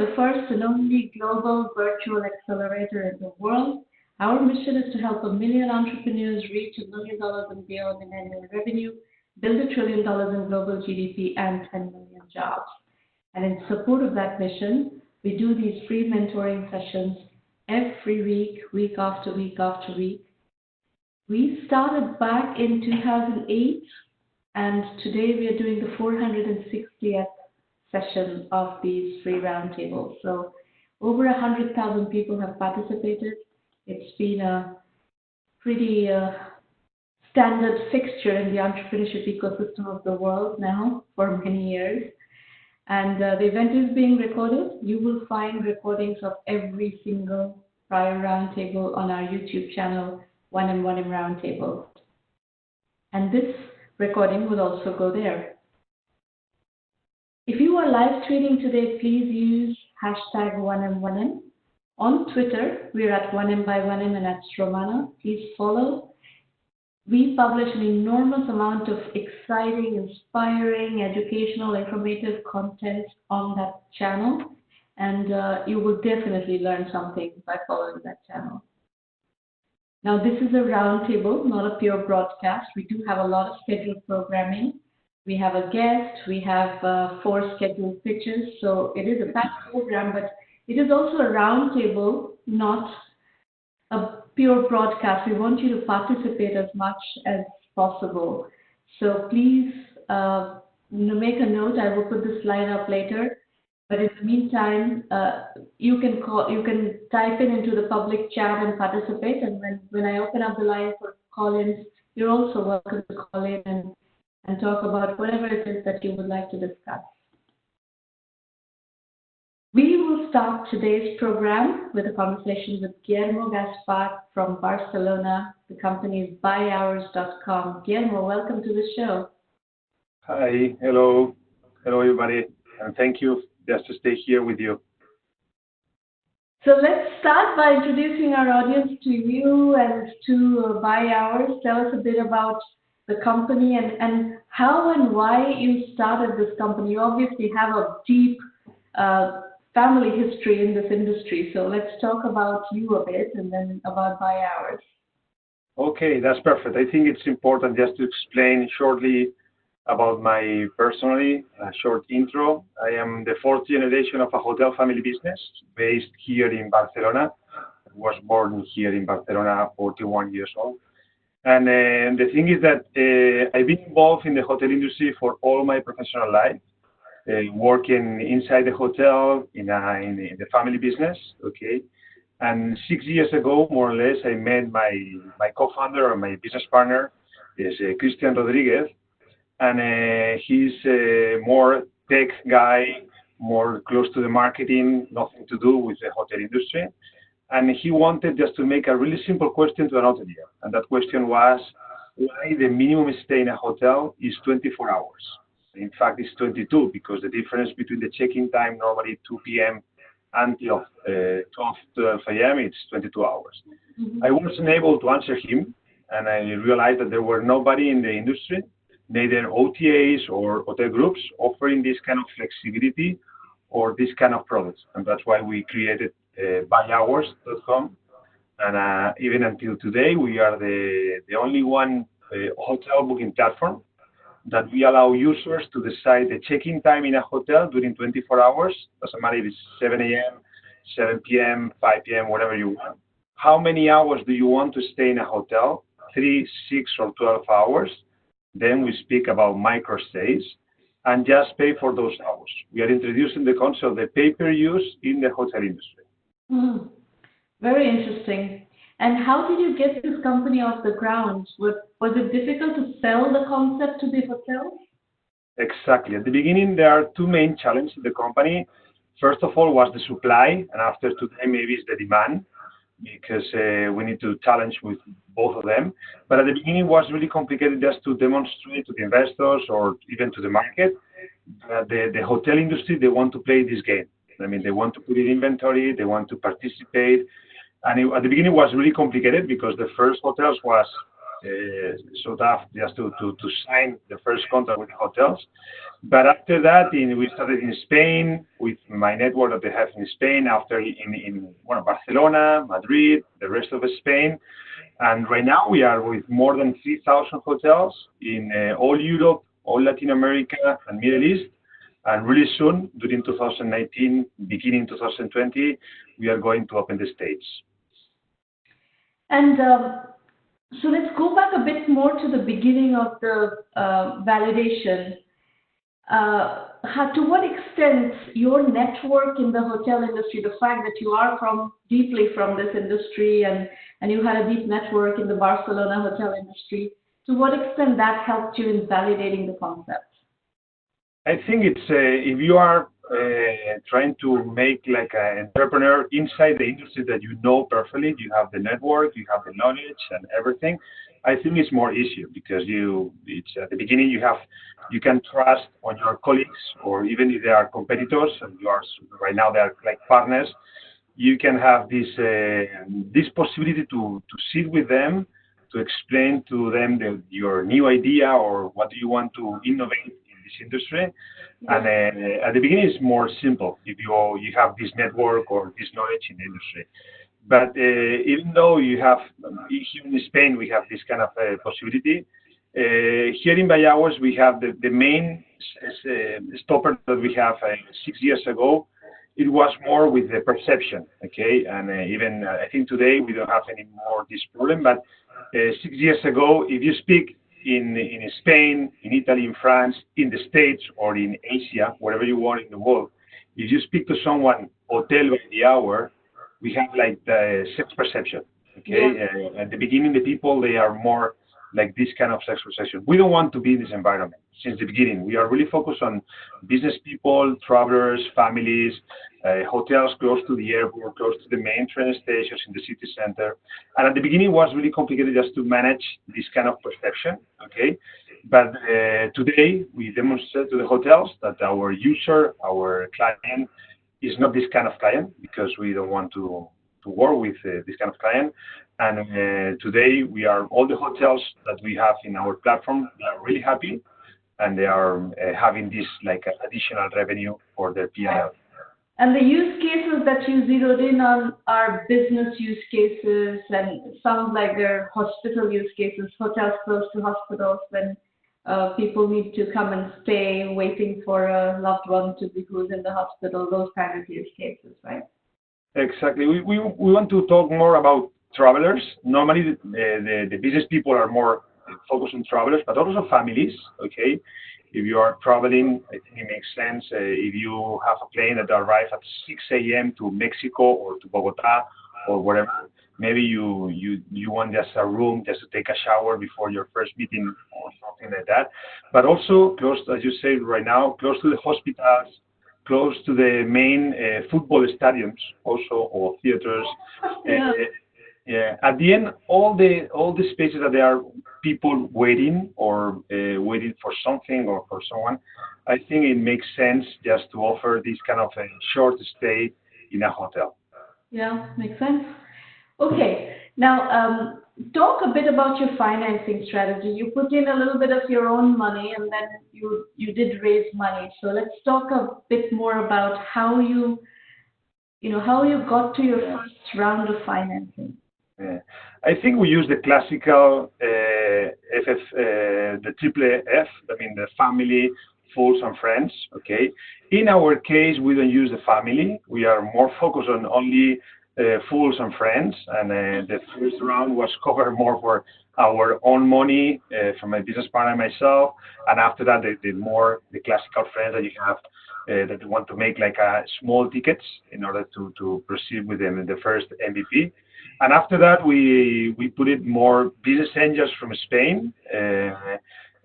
the first and only global virtual accelerator in the world. Our mission is to help 1 million entrepreneurs reach $1 million and beyond in annual revenue, build $1 trillion in global GDP, and 10 million jobs. And in support of that mission, we do these free mentoring sessions every week, week after week after week. We started back in 2008, and today we are doing the 460th session of these free roundtables. So over 100,000 people have participated. It's been a pretty standard fixture in the entrepreneurship ecosystem of the world now for many years. And the event is being recorded. You will find recordings of every single prior roundtable on our YouTube channel, 1M1M Roundtable. And this recording will also go there. If you are live tweeting today, please use hashtag 1M1M. On Twitter, we're at 1Mby1M and at Romana. Please follow. We publish an enormous amount of exciting, inspiring, educational, informative content on that channel, and you will definitely learn something by following that channel. Now, this is a roundtable, not a pure broadcast. We do have a lot of scheduled programming. We have a guest. We have 4 scheduled pitches, so it is a packed program, but it is also a roundtable, not a pure broadcast. We want you to participate as much as possible. So please make a note. I will put the slide up later. But in the meantime, you can type into the public chat and participate. And when I open up the line for call-ins, you're also welcome to call in and talk about whatever it is that you would like to discuss. We will start today's program with a conversation with Guillermo Gaspart from Barcelona. The company is buyhours.com. Guillermo, welcome to the show. Hi, hello everybody, and thank you just to stay here with you. So let's start by introducing our audience to you and to Buy Hours. Tell us a bit about the company and how and why you started this company. You obviously have a deep family history in this industry. So let's talk about you a bit and then about Buy Hours. Okay, that's perfect. I think it's important just to explain shortly about my personally, a short intro. I am the 4th generation of a hotel family business based here in Barcelona. I was born here in Barcelona, 41 years old. And the thing is that I've been involved in the hotel industry for all my professional life. Working inside the hotel in the family business, okay. And 6 years ago, more or less, I met my co-founder or my business partner is Christian Rodriguez, and he's a more tech guy, more close to the marketing, nothing to do with the hotel industry. And he wanted just to make a really simple question to an hotelier, and that question was why the minimum stay in a hotel is 24 hours. In fact, it's 22 because the difference between the check-in time, normally 2 p.m. until 12 a.m., it's 22 hours. Mm-hmm. I wasn't able to answer him, and I realized that there were nobody in the industry, neither OTAs or hotel groups, offering this kind of flexibility or this kind of products. And that's why we created buyhours.com. And even until today, we are the only one hotel booking platform that we allow users to decide the check-in time in a hotel during 24 hours. Doesn't matter if it's 7 a.m., 7 p.m., 5 p.m., whatever you want. How many hours do you want to stay in a hotel? 3, 6, or 12 hours. Then we speak about micro stays and just pay for those hours. We are introducing the concept of the pay-per-use in the hotel industry. Mm-hmm. Very interesting. And how did you get this company off the ground? Was it difficult to sell the concept to the hotels? Exactly. At the beginning, there are 2 main challenges in the company. First of all was the supply, and after today, maybe it's the demand, because we need to challenge with both of them. But at the beginning, it was really complicated just to demonstrate to the investors or even to the market that the hotel industry, they want to play this game. I mean, they want to put in inventory, they want to participate. And at the beginning, it was really complicated because the first hotels was so tough just to sign the first contract with the hotels. But after that, we started in Spain with my network that I have in Spain, after in Barcelona, Madrid, the rest of Spain. And right now we are with more than 3,000 hotels in all Europe, all Latin America and Middle East. And really soon, during 2019, beginning 2020, we are going to open the States. And so let's go back a bit more to the beginning of the validation. To what extent your network in the hotel industry, the fact that you are deeply from this industry and you had a deep network in the Barcelona hotel industry, to what extent that helped you in validating the concept? I think it's if you are trying to make like an entrepreneur inside the industry that you know perfectly, you have the network, you have the knowledge and everything. I think it's more easier because it's at the beginning you can trust on your colleagues, or even if they are competitors and you are right now they are like partners, you can have this possibility to sit with them, to explain to them your new idea or what do you want to innovate in this industry. And at the beginning it's more simple if you have this network or this knowledge in the industry. But even though you have, here in Spain, we have this kind of possibility, here in By Hours, we have the main stopper that we have 6 years ago. It was more with the perception, okay? And even I think today we don't have any more this problem, but 6 years ago, if you speak in Spain, in Italy, in France, in the States, or in Asia, wherever you want in the world, if you speak to someone, hotel by the hour, we have like the sex perception, okay? Yeah. At the beginning, the people, they are more like this kind of sex perception. We don't want to be in this environment since the beginning. We are really focused on business people, travelers, families, hotels close to the airport, close to the main train stations in the city center. And at the beginning, it was really complicated just to manage this kind of perception, okay? But today, we demonstrate to the hotels that our user, our client, is not this kind of client because we don't want to work with this kind of client. And today all the hotels that we have in our platform, they are really happy and they are having this like additional revenue for their P&L. And the use cases that you zeroed in on are business use cases, and it sounds like they're hospital use cases, hotels close to hospitals when people need to come and stay waiting for a loved one who's in the hospital, those kind of use cases, right? Exactly. We want to talk more about travelers. Normally, the business people are more focused on travelers, but also families, okay? If you are traveling, I think it makes sense. If you have a plane that arrives at 6 a.m. to Mexico or to Bogota or whatever, maybe you want just a room just to take a shower before your first meeting or something like that. But also close, as you say right now, close to the hospitals, close to the main football stadiums also, or theaters. Yeah. At the end, all the spaces that there are people waiting or waiting for something or for someone, I think it makes sense just to offer this kind of a short stay in a hotel. Yeah, makes sense. Okay, now talk a bit about your financing strategy. You put in a little bit of your own money and then you did raise money. So let's talk a bit more about how you got to your first round of financing. I think we use the classical the triple F, I mean the family, fools and friends, okay? In our case, we don't use the family. We are more focused on only fools and friends, and the first round was covered more for our own money from my business partner and myself, and after that, the classical friends that you have that you want to make like small tickets in order to proceed with them in the first MVP. And after that, we put it more business angels from Spain,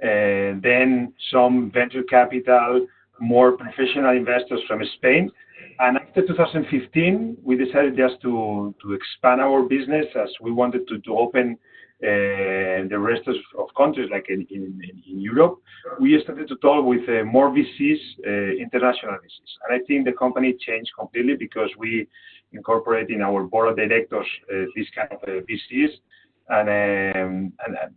then some venture capital, more professional investors from Spain. And after 2015, we decided just to expand our business as we wanted to open the rest of countries, like in Europe. We started to talk with more VCs, international VCs. And I think the company changed completely because we incorporate in our board of directors this kind of VCs. and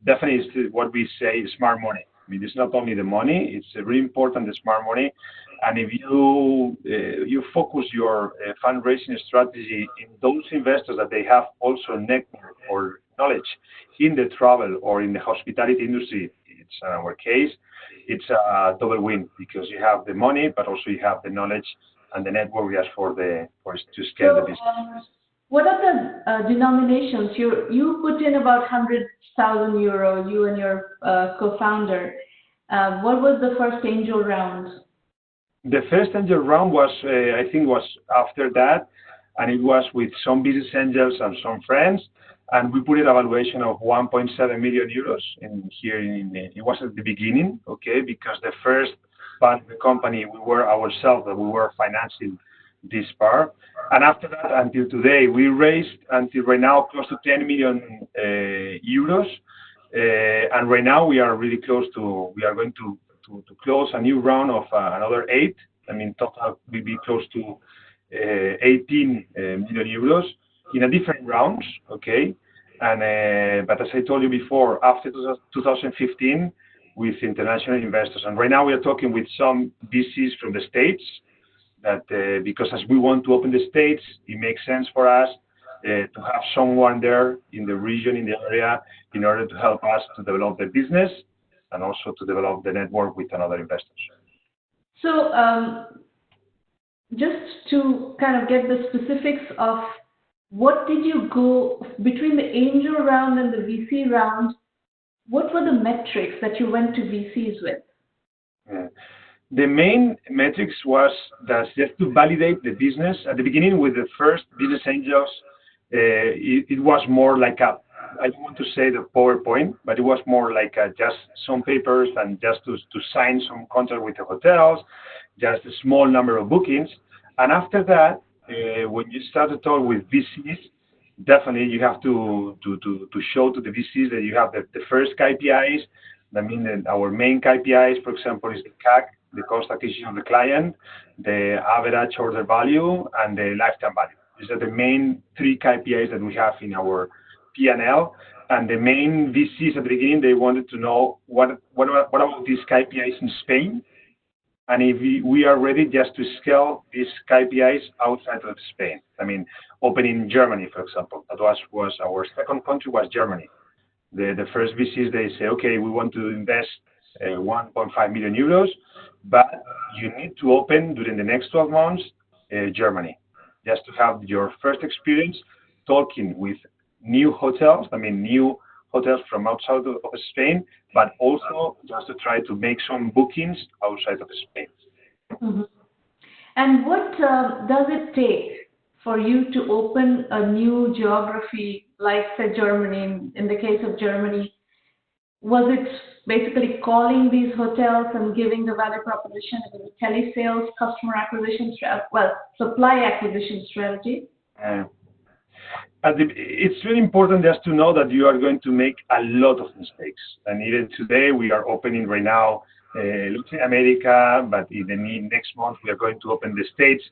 definitely it's what we say smart money. I mean, it's not only the money; it's really important the smart money. And if you focus your fundraising strategy in those investors that they have also network or knowledge in the travel or in the hospitality industry, it's our case, it's a double win because you have the money, but also you have the knowledge and the network just to scale the business. What are the denominations? You put in about 100,000 euro, you and your co-founder. What was the first angel round? The first angel round was, I think, was after that, and it was with some business angels and some friends, and we put an evaluation of 1.7 million euros it was at the beginning, okay, because the first part of the company, we were ourselves, that we were financing this part. And after that, until today, we raised, until right now, close to 10 million euros. And right now, we are really close we are going to close a new round of another 8. I mean, total will be close to 18 million euros in a different rounds, okay? And but as I told you before, after 2015, with international investors, and right now we are talking with some VCs from the States, that because as we want to open the States, it makes sense for us to have someone there in the region, in the area, in order to help us to develop the business and also to develop the network with another investors. So just to kind of get the specifics of what did you go between the angel round and the VC round, what were the metrics that you went to VCs with? Yeah. The main metrics was that just to validate the business. At the beginning, with the first business angels, it was more like I don't want to say the PowerPoint, but it was more like just some papers and just to sign some contract with the hotels, just a small number of bookings. And after that, when you start to talk with VCs, definitely you have to show to the VCs that you have the first KPIs. I mean, our main KPIs, for example, is the CAC, the cost acquisition of the client, the average order value, and the lifetime value. These are the main 3 KPIs that we have in our P&L. And the main VCs at the beginning, they wanted to know what about these KPIs in Spain, and if we are ready just to scale these KPIs outside of Spain. I mean, opening Germany, for example. That was our second country was Germany. The first VCs, they say, okay, we want to invest 1.5 million euros, but you need to open during the next 12 months Germany, just to have your first experience talking with new hotels, new hotels from outside of Spain, but also just to try to make some bookings outside of Spain. Mm-hmm. And what does it take for you to open a new geography, like, say, Germany? In the case of Germany, was it basically calling these hotels and giving the value proposition? It was a telesales, customer acquisition supply acquisition strategy? It's really important just to know that you are going to make a lot of mistakes. And even today, we are opening right now Latin America, but in the next month, we are going to open the States.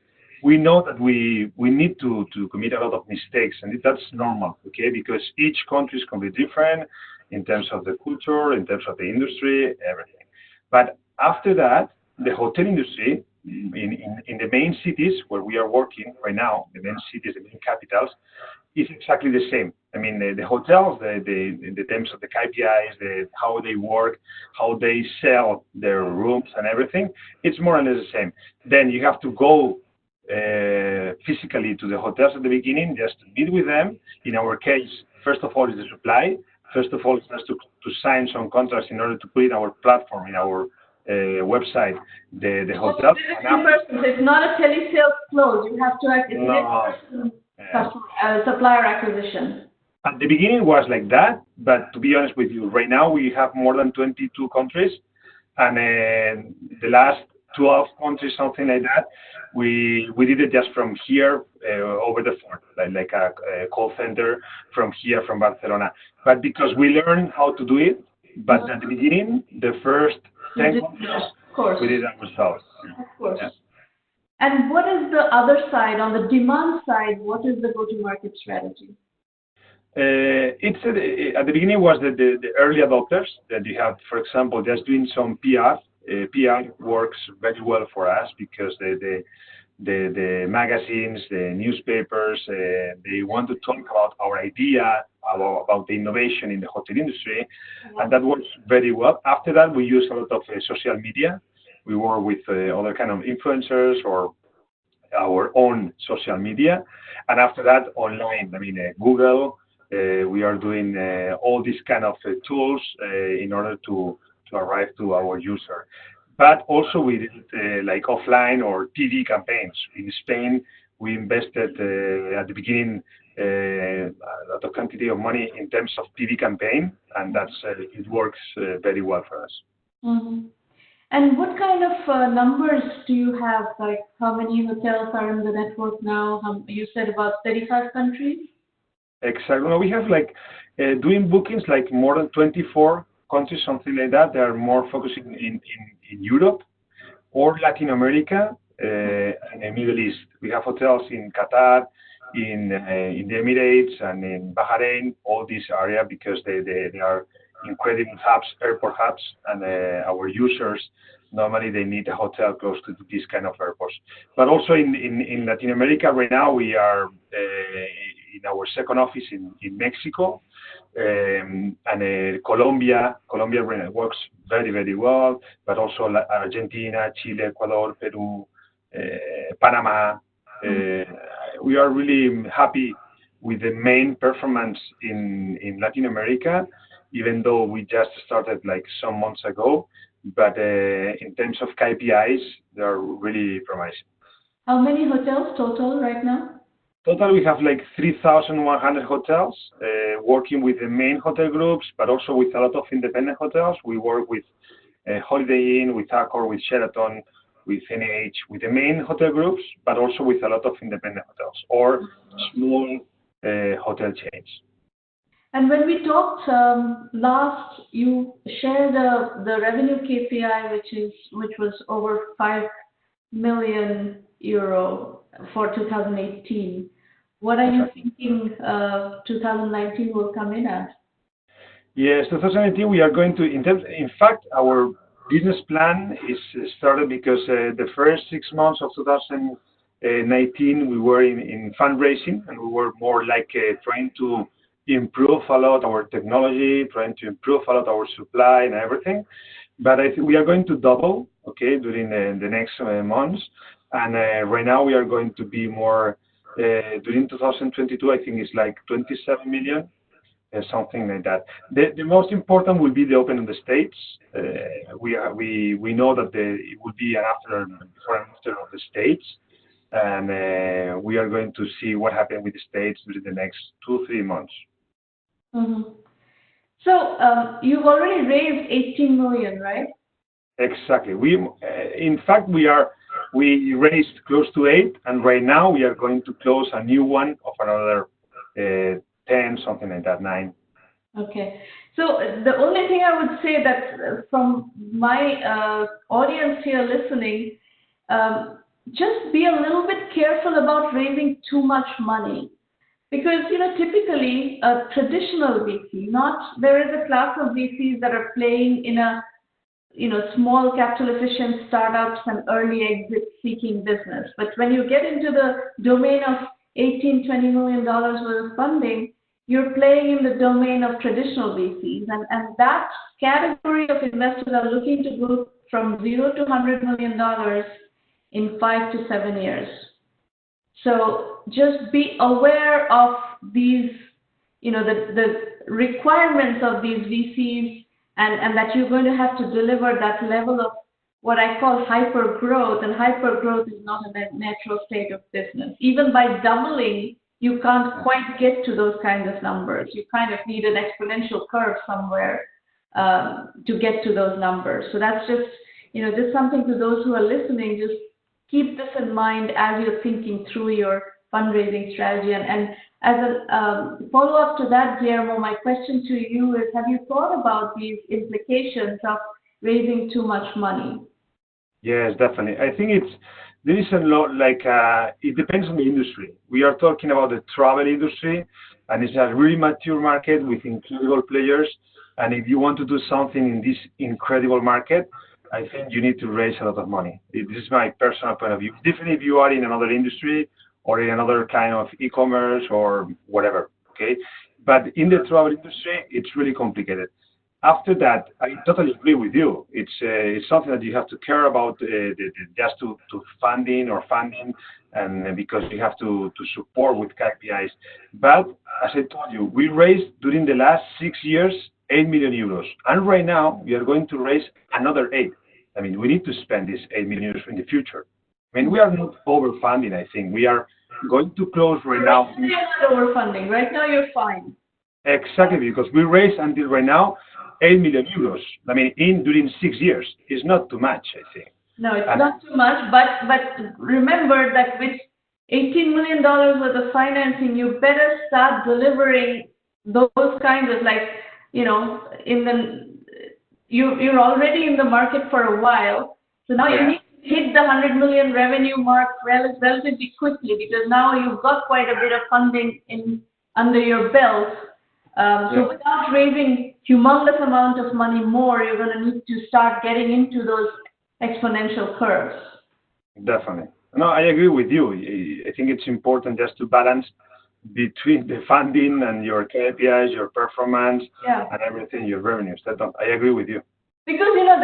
We know that we need to commit a lot of mistakes, and that's normal, okay? Because each country is completely different in terms of the culture, in terms of the industry, everything. But after that, the hotel industry, in the main cities where we are working right now, the main cities, the main capitals, is exactly the same. I mean, the hotels, in the terms of the KPIs, how they work, how they sell their rooms and everything, it's more or less the same. Then you have to go physically to the hotels at the beginning, just to meet with them. In our case, first of all, is the supply. First of all, it has to sign some contracts in order to put in our platform, in our website, the hotel. It's not a telesales close. You have to supplier acquisition. At the beginning, it was like that, but to be honest with you, right now we have more than 22 countries, and the last 12 countries, something like that, we did it just from here over the phone, like a call center from here, from Barcelona. But because we learned how to do it, but at the beginning, the first 10 countries, we did it ourselves. Of course. Yeah. And what is the other side, on the demand side, what is the go-to-market strategy? It's at the beginning was the early adopters that you have, for example, just doing some PR. PR works very well for us because the magazines, the newspapers, they want to talk about our idea, about the innovation in the hotel industry, and that works very well. After that, we use a lot of social media. We work with other kind of influencers or our own social media, and after that, online. I mean, Google. We are doing all these kind of tools in order to arrive to our user. But also we did like offline or TV campaigns. In Spain, we invested at the beginning a lot of quantity of money in terms of TV campaign, and that's it works very well for us. Mm-hmm. And what kind of numbers do you have? Like how many hotels are in the network now? You said about 35 countries? Exactly. No, we have like doing bookings like more than 24 countries, something like that. They are more focusing in Europe or Latin America and the Middle East. We have hotels in Qatar, in the Emirates, and in Bahrain, all this area because they are incredible hubs, airport hubs, and our users normally they need a hotel close to these kind of airports. But also in Latin America right now we are in our second office in Mexico and Colombia. Colombia works very, very well, but also Argentina, Chile, Ecuador, Peru, Panama. We are really happy with the main performance in Latin America, even though we just started like some months ago. But in terms of KPIs, they are really promising. How many hotels total right now? Total, we have like 3,100 hotels working with the main hotel groups, but also with a lot of independent hotels. We work with Holiday Inn, with Accor, with Sheraton, with NH, with the main hotel groups, but also with a lot of independent hotels or small hotel chains. And when we talked last, you shared the revenue KPI, which was over 5 million euro for 2018. What are you thinking 2019 will come in at? Yes, 2019 we are going to, in fact, our business plan is started because the first 6 months of 2019 we were in fundraising and we were more like trying to improve a lot our technology, trying to improve a lot our supply and everything. But I think we are going to double, okay, during the next months. And right now we are going to be more, during 2022, I think it's like 27 million, something like that. The most important will be the open in the States. We know that it will be an after of the States. And we are going to see what happens with the States during the next 2-3 months. Mm-hmm. So you've already raised 18 million, right? Exactly. In fact, we raised close to 8, and right now we are going to close a new one of another 10, something like that, 9. Okay. So the only thing I would say that from my audience here listening, just be a little bit careful about raising too much money. Because, typically a traditional VC, there is a class of VCs that are playing in a, small capital efficient startups and early exit seeking business. But when you get into the domain of $18, $20 million worth of funding, you're playing in the domain of traditional VCs. And that category of investors are looking to go from 0 to $100 million in 5 to 7 years. So just be aware of these, the requirements of these VCs and that you're going to have to deliver that level of what I call hyper growth. And hyper growth is not a natural state of business. Even by doubling, you can't quite get to those kinds of numbers. You kind of need an exponential curve somewhere to get to those numbers. So that's just something to those who are listening, just keep this in mind as you're thinking through your fundraising strategy. And as a follow-up to that, Guillermo, my question to you is, have you thought about these implications of raising too much money? Yes, definitely. I think there is a lot, it depends on the industry. We are talking about the travel industry. and it's a really mature market with incredible players. And if you want to do something in this incredible market, I think you need to raise a lot of money. This is my personal point of view. Definitely if you are in another industry or in another kind of e-commerce or whatever, okay? But in the travel industry, it's really complicated. After that, I totally agree with you. It's something that you have to care about just to funding, and because you have to support with KPIs. But as I told you, we raised during the last 6 years 8 million euros, and right now we are going to raise another 8. I mean, we need to spend this 8 million euros in the future. I mean, we are not overfunding. I think we are going to close right now. You're not overfunding. Right now, you're fine. Exactly, because we raised until right now 8 million euros. I mean, during 6 years, it's not too much, I think. No, it's not too much, but remember that with $18 million worth of financing, you better start delivering those kinds of, like, you know, you're already in the market for a while, so now you need to hit the 100 million revenue mark relatively quickly, because now you've got quite a bit of funding under your belt. So without raising humongous amount of money more, you're going to need to start getting into those exponential curves. Definitely. No, I agree with you. I think it's important just to balance between the funding and your KPIs, your performance, and everything, your revenues. I agree with you. Because, you know,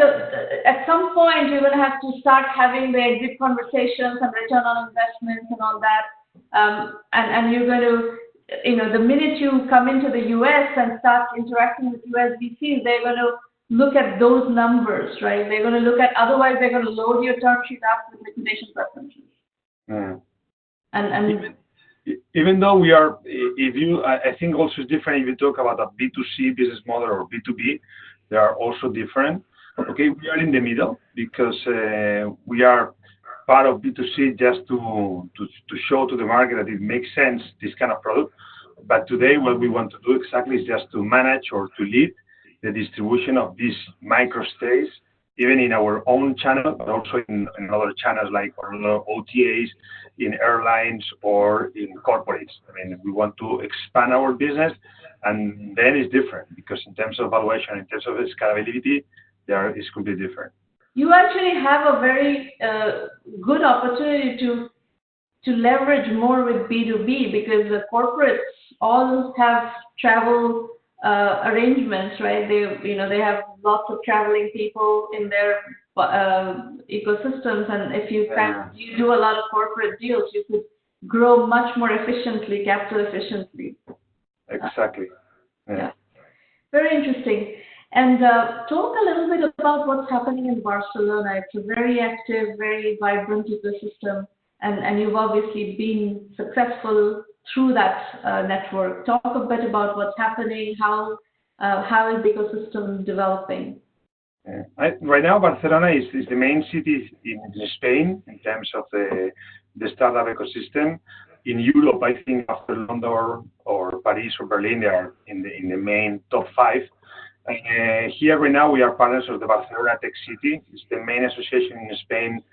at some point, you're going to have to start having the exit conversations and return on investments and all that. And you're going to, you know, the minute you come into the US and start interacting with US VCs, they're going to look at those numbers, right? They're going to look at, otherwise they're going to load your term sheet up with liquidation preferences. And even though we are, I think also it's different if you talk about a B2C business model or B2B, they are also different. Okay, we are in the middle because we are part of B2C just to show to the market that it makes sense, this kind of product. But today what we want to do exactly is just to manage or to lead the distribution of these micro stays, even in our own channel, but also in other channels like OTAs, in airlines or in corporates. I mean, we want to expand our business, and then it's different because in terms of valuation, in terms of scalability, it's completely different. You actually have a very good opportunity to leverage more with B2B because the corporates all have travel arrangements, right? They have lots of traveling people in their ecosystems, and if you do a lot of corporate deals, you could grow much more efficiently, capital efficiently. Exactly. Yeah. Very interesting. And talk a little bit about what's happening in Barcelona. It's a very active, very vibrant ecosystem, and you've obviously been successful through that network. Talk a bit about what's happening, how is the ecosystem developing? Right now, Barcelona is the main city in Spain in terms of the startup ecosystem. In Europe, I think after London or Paris or Berlin, they are in the main top 5. Here right now, we are partners of the Barcelona Tech City. It's the main association in Spain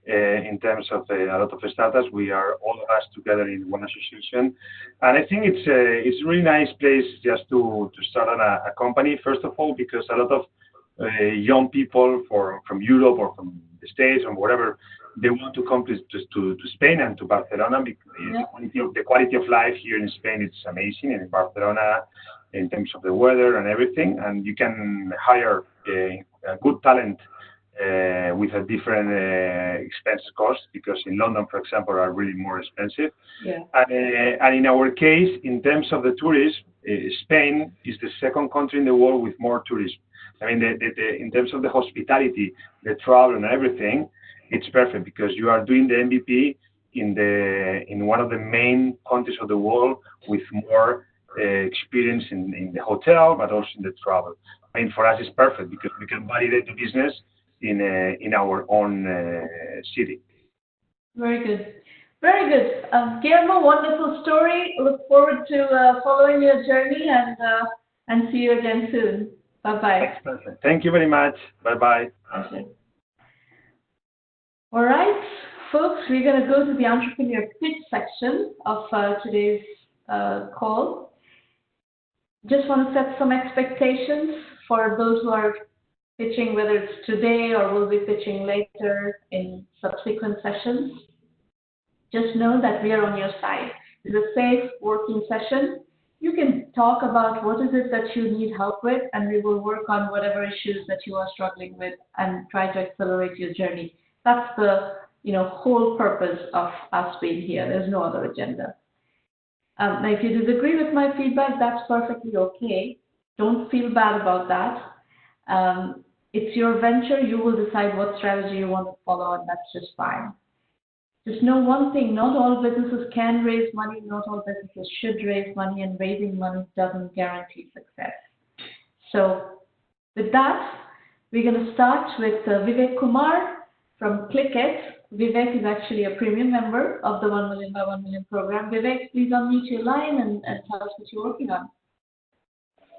in terms of a lot of startups. We are all of us together in one association. And I think it's a really nice place just to start a company, first of all, because a lot of young people from Europe or from the States or whatever, they want to come to Spain and to Barcelona because the quality of life here in Spain is amazing, and in Barcelona in terms of the weather and everything, and you can hire a good talent with a different expense cost, because in London, for example, are really more expensive. And in our case, in terms of the tourism, Spain is the second country in the world with more tourism. I mean, in terms of the hospitality, the travel and everything, it's perfect because you are doing the MVP in one of the main countries of the world with more experience in the hotel, but also in the travel. I mean, for us, it's perfect because we can validate the business in our own city. Very good. Very good. Guillermo, wonderful story. Look forward to following your journey and see you again soon. Bye-bye. That's perfect. Thank you very much. Bye-bye. Pleasure. All right, folks, we're going to go to the entrepreneur pitch section of today's call. just want to set some expectations for those who are pitching, whether it's today or will be pitching later in subsequent sessions. Just know that we are on your side. It's a safe working session. You can talk about what is it that you need help with, and we will work on whatever issues that you are struggling with and try to accelerate your journey. That's the whole purpose of us being here. There's no other agenda. Now, if you disagree with my feedback, that's perfectly okay. Don't feel bad about that. It's your venture. You will decide what strategy you want to follow, and that's just fine. Just know one thing, not all businesses can raise money, not all businesses should raise money, and raising money doesn't guarantee success. So with that, we're going to start with Vivek Kumar from Qlicket. Vivek is actually a premium member of the 1Mby1M program. Vivek, please unmute your line and tell us what you're working on.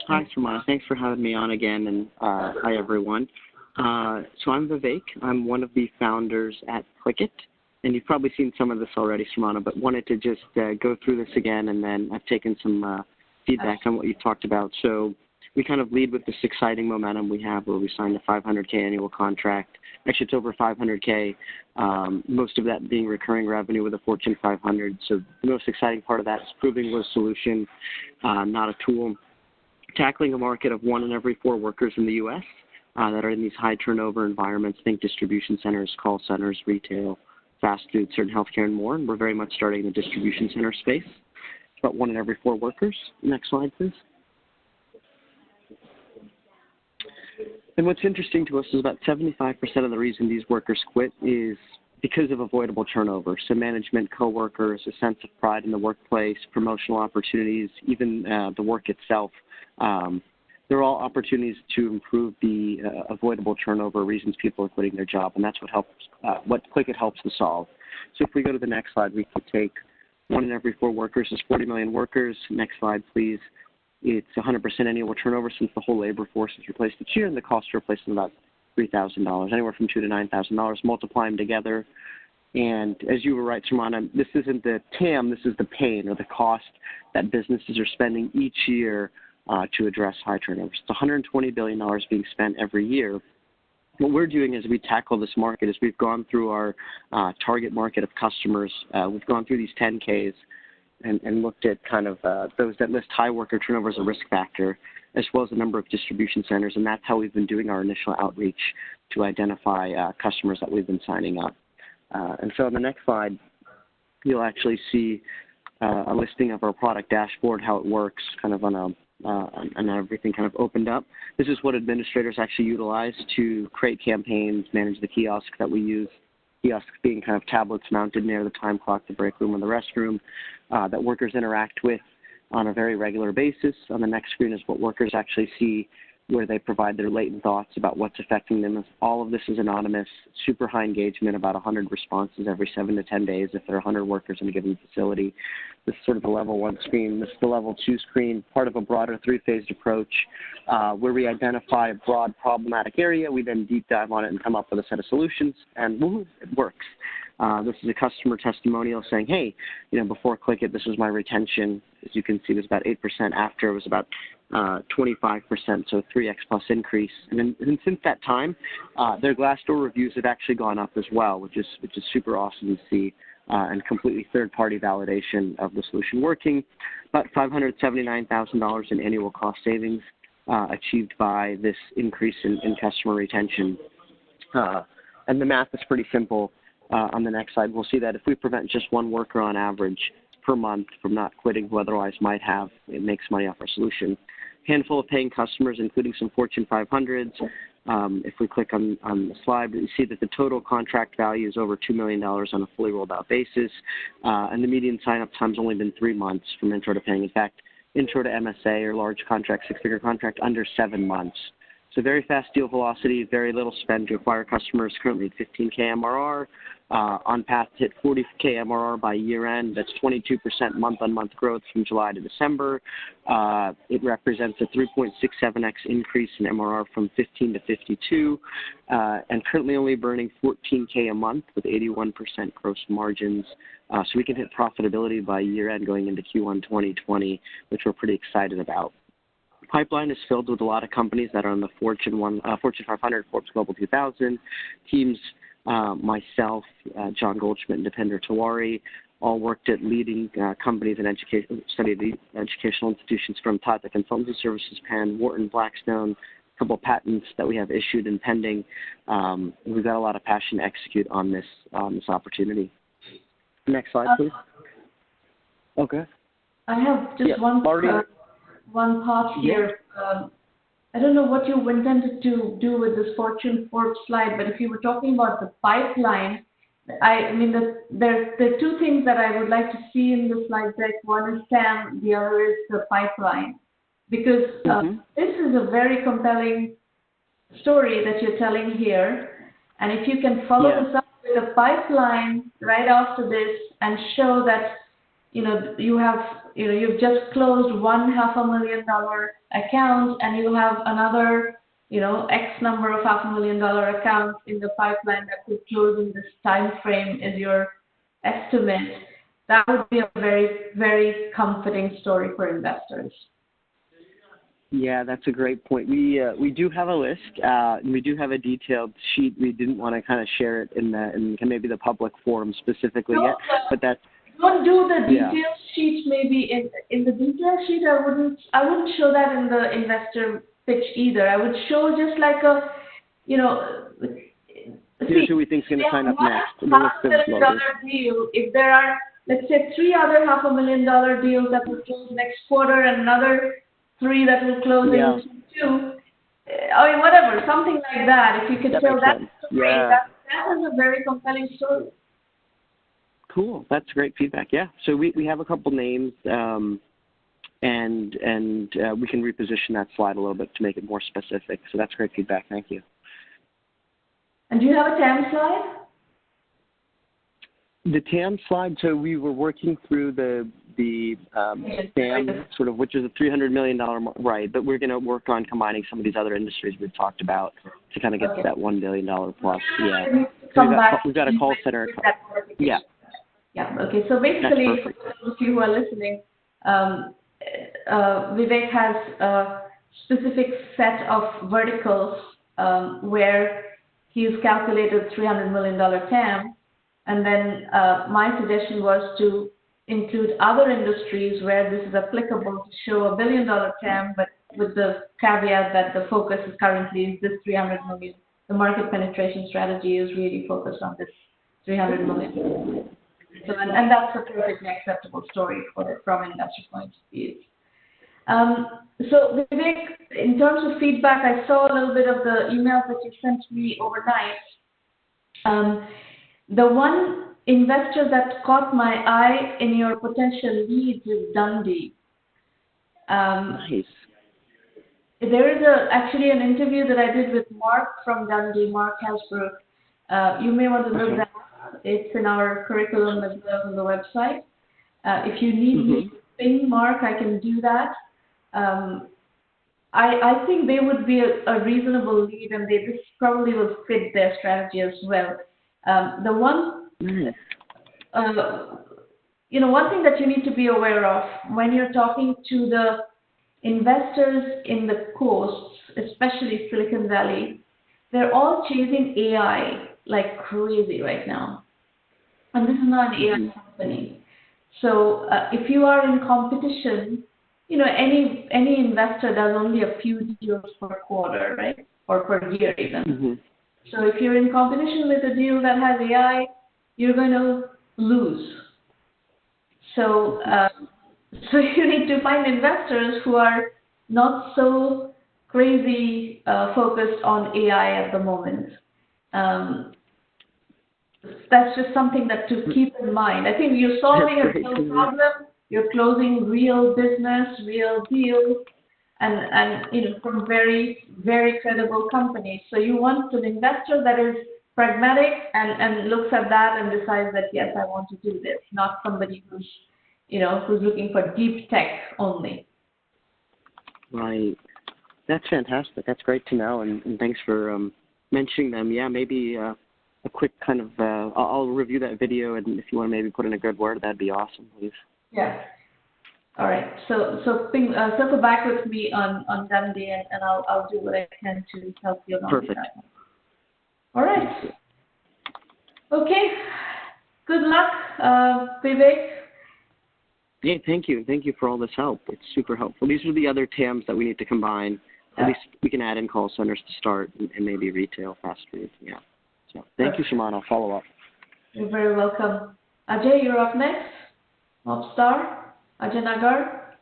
Hi, Sumana. Thanks for having me on again, and hi, everyone. So I'm Vivek. I'm one of the founders at Qlicket. And you've probably seen some of this already, Sumana, but wanted to just go through this again, and then I've taken some feedback on what you've talked about. So we kind of lead with this exciting momentum we have where we signed a $500K annual contract. Actually, it's over $500K, most of that being recurring revenue with a Fortune 500. So the most exciting part of that is proving we're a solution, not a tool. Tackling a market of 1 in every 4 workers in the U.S. That are in these high turnover environments, think distribution centers, call centers, retail, fast food, certain healthcare, and more. And we're very much starting in the distribution center space. It's about 1 in every 4 workers. Next slide, please. And what's interesting to us is about 75% of the reason these workers quit is because of avoidable turnover. So management, coworkers, a sense of pride in the workplace, promotional opportunities, even the work itself. They're all opportunities to improve the avoidable turnover reasons people are quitting their job, and that's what helps. What Qlicket helps to solve. So if we go to the next slide, we can take 1 in every 4 workers is 40 million workers. Next slide, please. It's 100% annual turnover since the whole labor force is replaced each year, and the cost to replace them is about $3,000, anywhere from $2,000 to $9,000. Multiply them together, and as you were right, Sumana, this isn't the TAM. This is the pain or the cost that businesses are spending each year to address high turnover. It's $120 billion being spent every year. What we're doing as we tackle this market is we've gone through our target market of customers. We've gone through these 10Ks and looked at kind of those that list high worker turnover as a risk factor, as well as the number of distribution centers, and that's how we've been doing our initial outreach to identify customers that we've been signing up. And so on the next slide, you'll actually see a listing of our product dashboard, how it works, kind of on a and everything kind of opened up. This is what administrators actually utilize to create campaigns, manage the kiosks that we use, kiosks being kind of tablets mounted near the time clock, the break room, and the restroom that workers interact with on a very regular basis. On the next screen is what workers actually see, where they provide their latent thoughts about what's affecting them. All of this is anonymous, super high engagement, about 100 responses every 7 to 10 days if there are 100 workers in a given facility. This is sort of the level 1 screen. This is the level 2 screen, part of a broader 3-phased approach where we identify a broad problematic area. We then deep dive on it and come up with a set of solutions, and woohoo, it works. This is a customer testimonial saying, hey, before Qlicket, this was my retention. As you can see, it was about 8%. After, it was about 25%, so 3x plus increase. And since that time, their Glassdoor reviews have actually gone up as well, which is super awesome to see, and completely third-party validation of the solution working. About $579,000 in annual cost savings achieved by this increase in customer retention. And the math is pretty simple. On the next slide, we'll see that if we prevent just 1 worker on average per month from not quitting who otherwise might have, it makes money off our solution. Handful of paying customers, including some Fortune 500s. If we click on the slide, we see that the total contract value is over $2 million on a fully rolled out basis. And the median sign-up time's only been 3 months from intro to paying. In fact, intro to MSA or large contract, 6-figure contract, under 7 months. So very fast deal velocity, very little spend to acquire customers, currently at 15K MRR, on path to hit 40K MRR by year end. That's 22% month-on-month growth from July to December. It represents a 3.67x increase in MRR from 15 to 52, and currently only burning 14K a month with 81% gross margins. So we can hit profitability by year end going into Q1 2020, which we're pretty excited about. pipeline is filled with a lot of companies that are on the Fortune 500, Forbes Global 2000. Teams, myself, John Goldschmidt, and Deepinder Tiwari, all worked at leading companies and studied educational institutions from Tata Consultancy Services, Penn, Wharton, Blackstone, a couple of patents that we have issued and pending. We've got a lot of passion to execute on this opportunity. Next slide, please. Okay. I have just one part here. I don't know what you intended to do with this Fortune Forbes slide, but if you were talking about the pipeline, I mean, there are two things that I would like to see in the slide deck. One is TAM, the other is the pipeline, because this is a very compelling story that you're telling here. And if you can follow this up with a pipeline right after this and show that, you've just closed $500,000 account and you have another, X number of $500,000 accounts in the pipeline that could close in this time frame is your estimate. That would be a very, very comforting story for investors. Yeah, that's a great point. We do have a list. We do have a detailed sheet. We didn't want to kind of share it in maybe the public forum specifically yet, but that's. Don't do the detailed sheet. Maybe in the detailed sheet, I wouldn't show that in the investor pitch either. I would show just like a, here's who we think is going to sign up next. $500,000 deal. If there are, let's say, 3 other $500,000 deals that will close next quarter and another 3 that will close in Q2, I mean, whatever, something like that. If you could tell that story, that is a very compelling story. Cool. That's great feedback. Yeah. So we have a couple names, and we can reposition that slide a little bit to make it more specific. So that's great feedback. Thank you. And do you have a TAM slide? The TAM slide. So we were working through the TAM sort of, which is a $300 million, right? But we're going to work on combining some of these other industries we've talked about to kind of get to that $1 billion plus. Yeah. So we've got a call center. Yeah. Yeah. Okay. So basically, for those of you who are listening, Vivek has a specific set of verticals where he's calculated $300 million TAM, and then my suggestion was to include other industries where this is applicable to show $1 billion TAM, but with the caveat that the focus is currently this $300 million. The market penetration strategy is really focused on this $300 million. So, and that's a perfectly acceptable story from an investor point of view. So Vivek, in terms of feedback, I saw a little bit of the emails that you sent me overnight. The one investor that caught my eye in your potential leads is Dundee. Nice. There is actually an interview that I did with Mark from Dundee, Mark Hasbrook. You may want to look that up. It's in our curriculum as well on the website. If you need me to ping Mark, I can do that. I think they would be a reasonable lead, and this probably will fit their strategy as well. The one, one thing that you need to be aware of when you're talking to the investors in the coasts, especially Silicon Valley, they're all chasing AI like crazy right now. And this is not an AI company. So if you are in competition, any investor does only a few deals per quarter, right? Or per year even. So if you're in competition with a deal that has AI, you're going to lose. So you need to find investors who are not so crazy focused on AI at the moment. That's just something that to keep in mind. I think you're solving a real problem, you're closing real business, real deals, and from very, very credible companies. So you want an investor that is pragmatic and looks at that and decides that, yes, I want to do this, not somebody who's looking for deep tech only. Right. That's fantastic. That's great to know, and thanks for mentioning them. Yeah, maybe a quick kind of, I'll review that video, and if you want to maybe put in a good word, that'd be awesome, please. Yeah. All right. Circle back with me on that day, and I'll do what I can to help you along with Perfect. that. All right. Okay. Good luck, Vivek. Yeah, thank you. Thank you for all this help. It's super helpful. These are the other TAMs that we need to combine. At least we can add in call centers to start and maybe retail faster. Yeah. So thank you, Shaman. I'll follow up. You're very welcome. Ajay, you're up next. MOPstar, Ajay Nagar.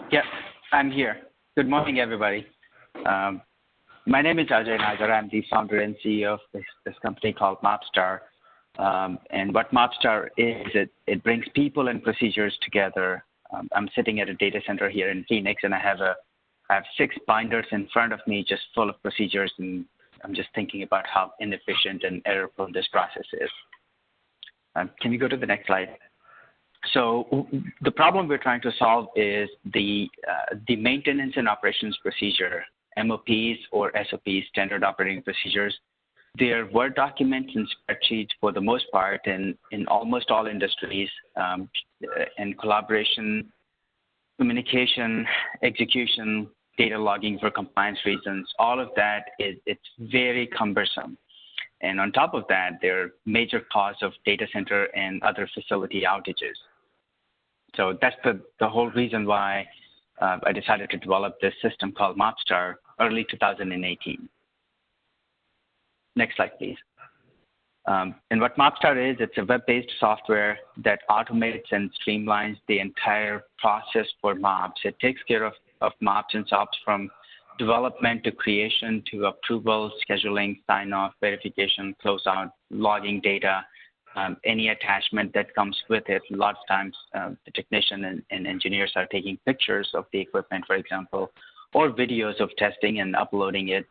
Yeah, I'm here. Good morning, everybody. My name is Ajay Nagar. I'm the founder and CEO of this company called MOPstar. And what MOPstar is, it brings people and procedures together. I'm sitting at a data center here in Phoenix, and I have 6 binders in front of me just full of procedures, and I'm just thinking about how inefficient and error-prone this process is. Can you go to the next slide? So the problem we're trying to solve is the maintenance and operations procedure, MOPs or SOPs, standard operating procedures. They're Word documents and spreadsheets for the most part in almost all industries, and collaboration, communication, execution, data logging for compliance reasons. All of that it's very cumbersome. And on top of that, they're major cause of data center and other facility outages. So that's the whole reason why I decided to develop this system called MOPstar early 2018. Next slide, please. And what MOPstar is, it's a web-based software that automates and streamlines the entire process for MOPs. It takes care of MOPs and SOPs from development to creation to approval, scheduling, sign-off, verification, closeout, logging data, any attachment that comes with it. A lot of times the technician and engineers are taking pictures of the equipment, for example, or videos of testing and uploading it.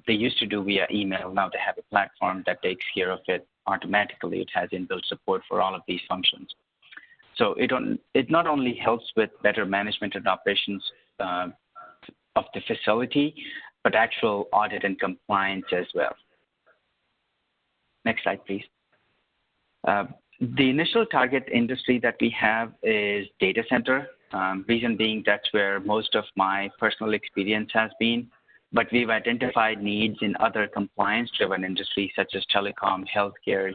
They used to do via email. Now they have a platform that takes care of it automatically. It has inbuilt support for all of these functions. So it not only helps with better management and operations of the facility, but actual audit and compliance as well. Next slide, please. The initial target industry that we have is data center. Reason being that's where most of my personal experience has been. But we've identified needs in other compliance-driven industries such as telecom, healthcare,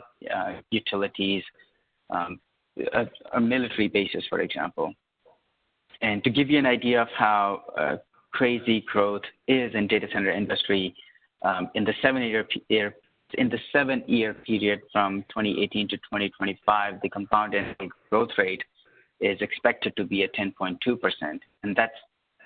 utilities, military bases, for example. And to give you an idea of how crazy growth is in data center industry, in the 7-year period from 2018 to 2025, the compound annual growth rate is expected to be at 10.2%, and that's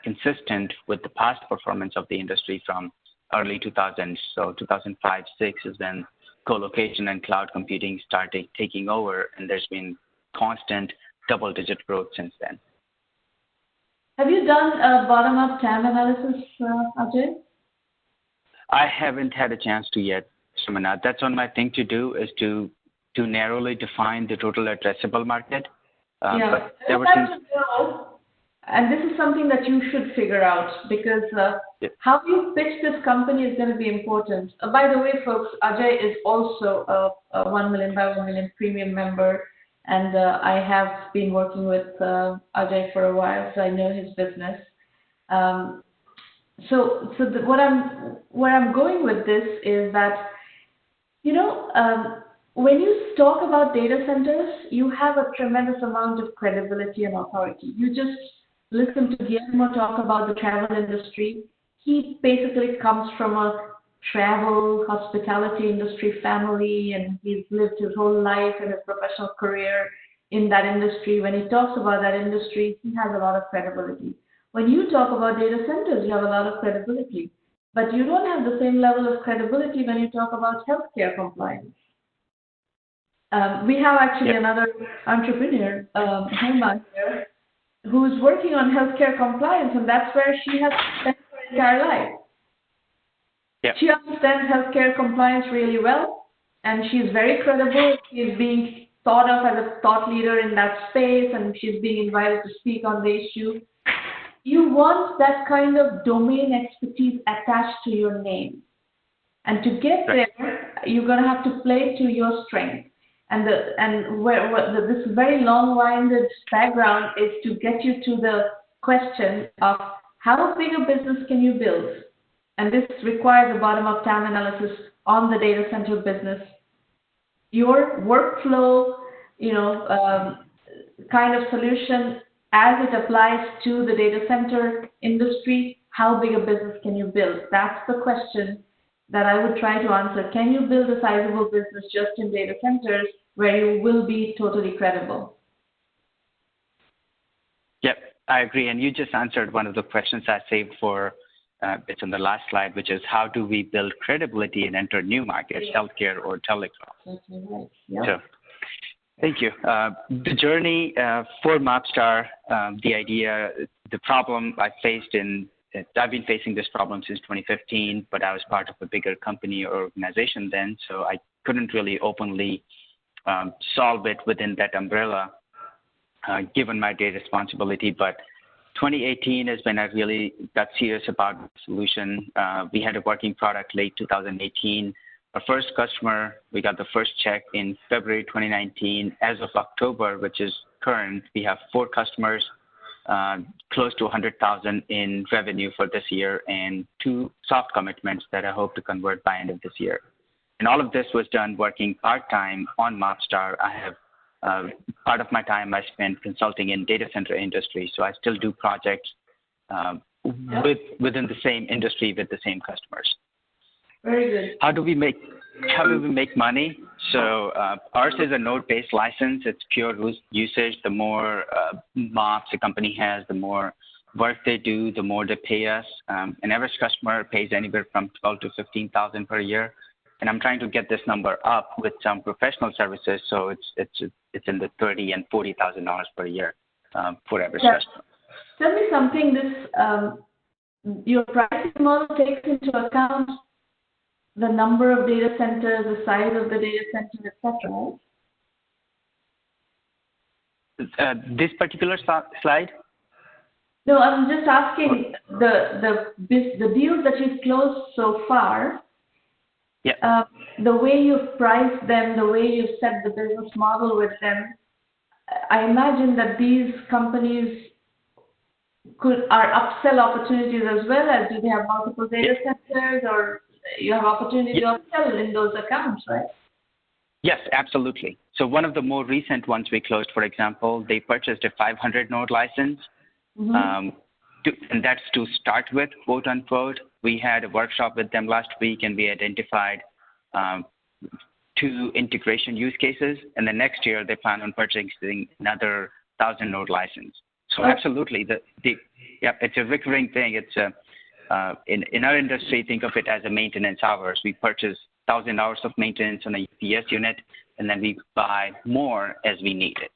consistent with the past performance of the industry from early 2000s. So 2005-06 is when co-location and cloud computing started taking over, and there's been constant double-digit growth since then. Have you done a bottom-up TAM analysis, Ajay? I haven't had a chance to yet, Sumana. That's on my thing to do, is to narrowly define the total addressable market. But there were some... And this is something that you should figure out, because how you pitch this company is going to be important. By the way, folks, Ajay is also a 1Mby1M premium member, and I have been working with Ajay for a while, so I know his business. Where I'm going with this is that, when you talk about data centers, you have a tremendous amount of credibility and authority. You just listen to Guillermo talk about the travel industry. He basically comes from a travel, hospitality industry family, and he's lived his whole life and his professional career in that industry. When he talks about that industry, he has a lot of credibility. When you talk about data centers, you have a lot of credibility. But you don't have the same level of credibility when you talk about healthcare compliance. We have actually another entrepreneur, Helma here, who's working on healthcare compliance, and that's where she has spent her entire life. Yep. She understands healthcare compliance really well, and she's very credible. She's being thought of as a thought leader in that space, and she's being invited to speak on the issue. You want that kind of domain expertise attached to your name. And to get there, you're going to have to play to your strength. This very long-winded background is to get you to the question of how big a business can you build? And this requires a bottom-up TAM analysis on the data center business. Your workflow, kind of solution as it applies to the data center industry, how big a business can you build? That's the question that I would try to answer. Can you build a sizable business just in data centers where you will be totally credible? Yep, I agree. And you just answered one of the questions I saved for, it's on the last slide, which is how do we build credibility and enter new markets, healthcare or telecom? That's right. Yep. So, thank you. The journey for MOPstar, the idea, the problem I faced I've been facing this problem since 2015, but I was part of a bigger company or organization then, so I couldn't really openly solve it within that umbrella, given my day responsibility. But 2018 is when I really got serious about the solution. We had a working product late 2018. Our first customer, we got the first check in February 2019. As of October, which is current, we have 4 customers, close to 100,000 in revenue for this year, and 2 soft commitments that I hope to convert by end of this year. And all of this was done working part-time on MOPstar. I have part of my time I spent consulting in data center industry, so I still do projects within the same industry with the same customers. Very good. How do we make money? So ours is a node-based license. It's pure usage. The more MOPs a company has, the more work they do, the more they pay us. An average customer pays anywhere from $12,000 to $15,000 per year, and I'm trying to get this number up with some professional services. So it's in the $30,000 and $40,000 per year for average customer. Tell me something. This your pricing model takes into account the number of data centers, the size of the data center, etc. This particular slide? No, I'm just asking the deals that you've closed so far. Yeah. The way you've priced them, the way you've set the business model with them, I imagine that these companies are upsell opportunities as well. As do they have multiple data centers, or you have opportunity to upsell in those accounts, right? Yes, absolutely. So one of the more recent ones we closed, for example, they purchased a 500 node license, and that's to start with, quote unquote. We had a workshop with them last week, and we identified 2 integration use cases. And the next year, they plan on purchasing another 1,000 node license. So absolutely, it's a recurring thing. It's in our industry, think of it as a maintenance hours. We purchase 1,000 hours of maintenance on a UPS unit, and then we buy more as we need it.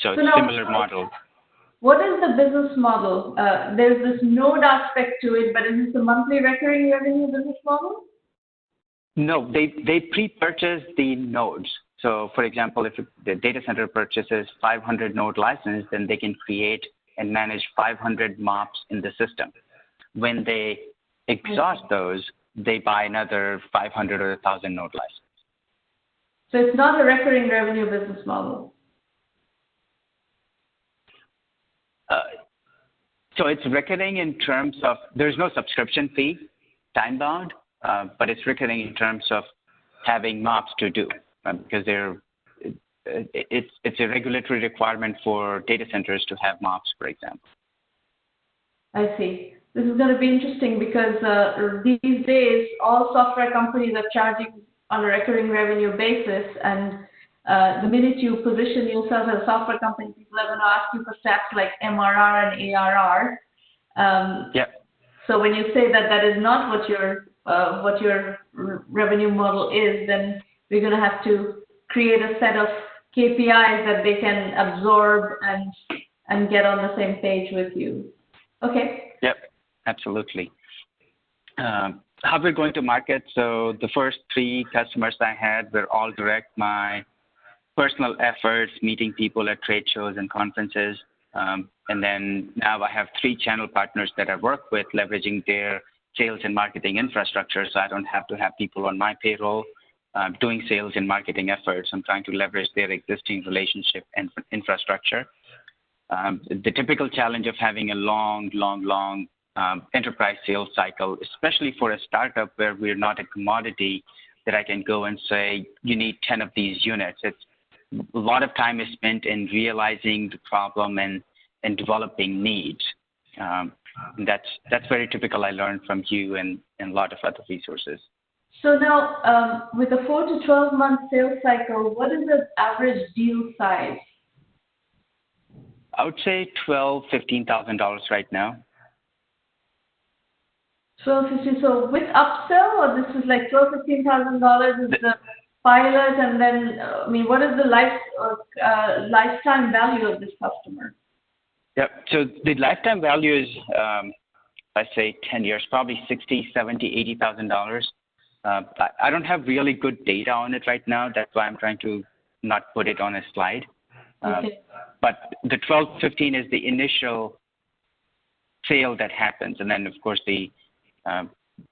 So it's a similar model. What is the business model? There's this node aspect to it, but is this a monthly recurring revenue business model? No, they pre-purchase the nodes. So, for example, if the data center purchases 500 node license, then they can create and manage 500 MOPs in the system. When they exhaust those, they buy another 500 or 1,000 node license. So it's not a recurring revenue business model. So it's recurring in terms of there's no subscription fee, time bound, but it's recurring in terms of having MOPs to do because it's a regulatory requirement for data centers to have MOPs, for example. I see. This is going to be interesting because these days all software companies are charging on a recurring revenue basis, and the minute you position yourself as a software company, people are going to ask you for stats like MRR and ARR. So when you say that is not what your revenue model is, then we're going to have to create a set of KPIs that they can absorb and get on the same page with you. Okay. Yep, absolutely. How we're going to market? So the first 3 customers I had were all direct. My personal efforts, meeting people at trade shows and conferences. And then now I have 3 channel partners that I work with, leveraging their sales and marketing infrastructure, so I don't have to have people on my payroll. doing sales and marketing efforts. I'm trying to leverage their existing relationship and infrastructure. The typical challenge of having a long enterprise sales cycle, especially for a startup where we're not a commodity that I can go and say, you need 10 of these units. It's a lot of time is spent in realizing the problem and developing needs. That's very typical. I learned from you and a lot of other resources. So now, with a 4 to 12 month sales cycle, what is the average deal size? I would say $12,000-$15,000 right now. 12, so with upsell, or this is like $12,000-$15,000 is the pilot, and then what is the lifetime value of this customer? Yep. So the lifetime value is, let's say 10 years, probably $60,000, $70,000, $80,000. I don't have really good data on it right now. That's why I'm trying to not put it on a slide. Okay. But the 12, 15 is the initial sale that happens, and then of course the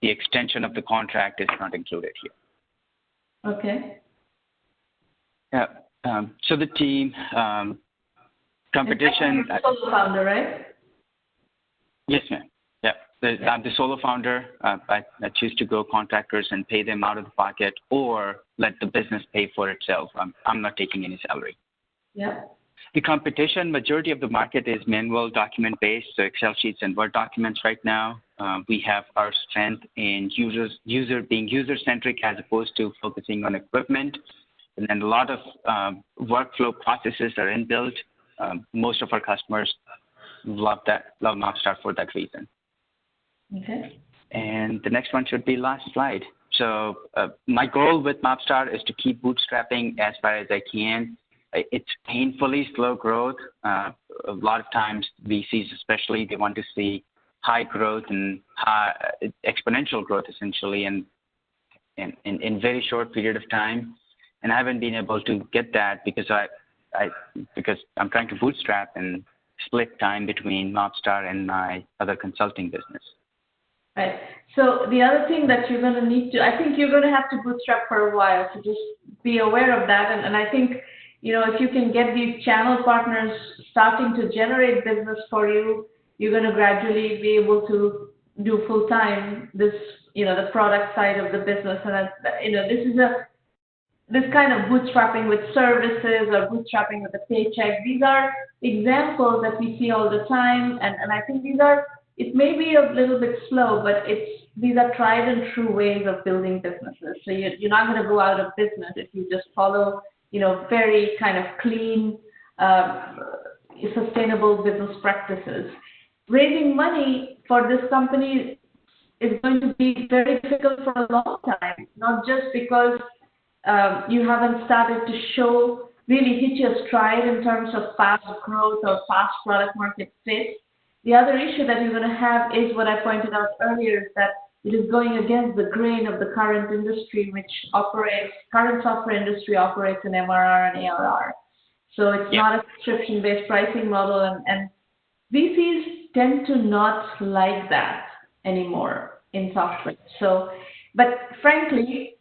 extension of the contract is not included here. Okay. Yeah. So the team, competition. You're the solo founder, right? Yes, ma'am. Yeah. I'm the solo founder. I choose to go contractors and pay them out of the pocket, or let the business pay for itself. I'm not taking any salary. Yeah. The competition, majority of the market is manual document-based, so Excel sheets and Word documents right now. We have our strength in being user-centric as opposed to focusing on equipment. And then a lot of workflow processes are inbuilt. Most of our customers love MOPstar for that reason. Okay. And the next one should be last slide. So my goal with MOPstar is to keep bootstrapping as far as I can. It's painfully slow growth. A lot of times VCs especially, they want to see high growth and exponential growth essentially in very short period of time. And I haven't been able to get that because because I'm trying to bootstrap and split time between MOPstar and my other consulting business. Right. So the other thing that you're going to need to, I think you're going to have to bootstrap for a while, so just be aware of that. And I think, if you can get these channel partners starting to generate business for you, you're going to gradually be able to do full time this, the product side of the business. And this kind of bootstrapping with services or bootstrapping with a paycheck, these are examples that we see all the time. And I think it may be a little bit slow, but these are tried and true ways of building businesses. So you're not going to go out of business if you just follow, very kind of clean, sustainable business practices. Raising money for this company is going to be very difficult for a long time, not just because you haven't started to really hit your stride in terms of fast growth or fast product market fit. The other issue that you're going to have is what I pointed out earlier, is that it is going against the grain of the current industry, current software industry operates in MRR and ARR. So it's not a subscription-based pricing model, and VCs tend to not like that anymore in software. So, but frankly,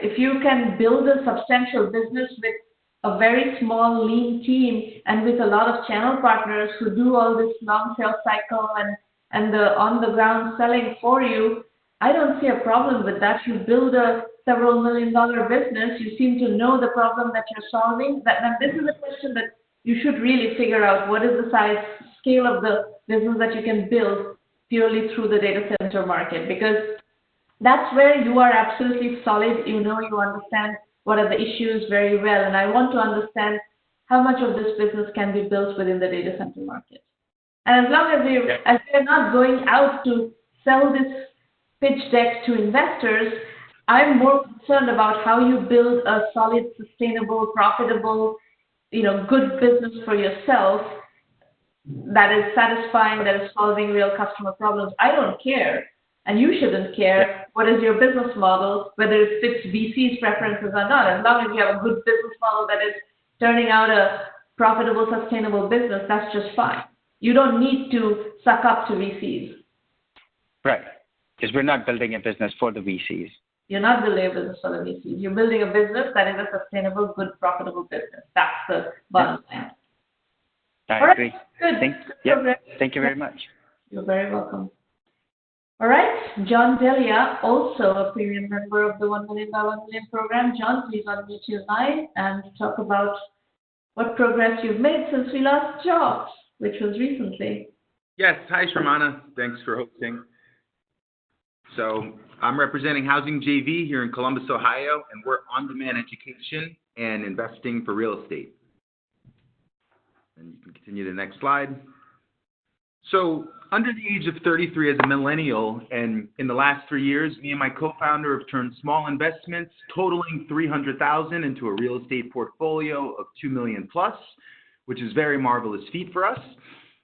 if you can build a substantial business with a very small, lean team and with a lot of channel partners who do all this long sales cycle and the on-the-ground selling for you, I don't see a problem with that. You build a several million-dollar business. You seem to know the problem that you're solving. And this is a question that you should really figure out. What is the scale of the business that you can build purely through the data center market? Because that's where you are absolutely solid. You understand what are the issues very well. And I want to understand how much of this business can be built within the data center market. And as long as we're not going out to sell this pitch deck to investors, I'm more concerned about how you build a solid, sustainable, profitable, good business for yourself that is satisfying, that is solving real customer problems. I don't care, and you shouldn't care what is your business model, whether it fits VC's preferences or not. As long as you have a good business model that is turning out a profitable, sustainable business, that's just fine. You don't need to suck up to VCs. Right. Because we're not building a business for the VCs. You're not building a business for the VCs. You're building a business that is a sustainable, good, profitable business. That's the bottom line. I agree. Good. Thank you very much. You're very welcome. All right. John Delia, also a premium member of the $1Mby1M program. John, please unmute your line and talk about what progress you've made since we last talked, which was recently. Yes. Hi, Shramana. Thanks for hosting. So I'm representing Housing JV here in Columbus, Ohio, and we're on-demand education and investing for real estate. And you can continue to the next slide. So under the age of 33 as a millennial, and in the last 3 years, me and my co-founder have turned small investments totaling $300,000 into a real estate portfolio of $2 million plus, which is a very marvelous feat for us.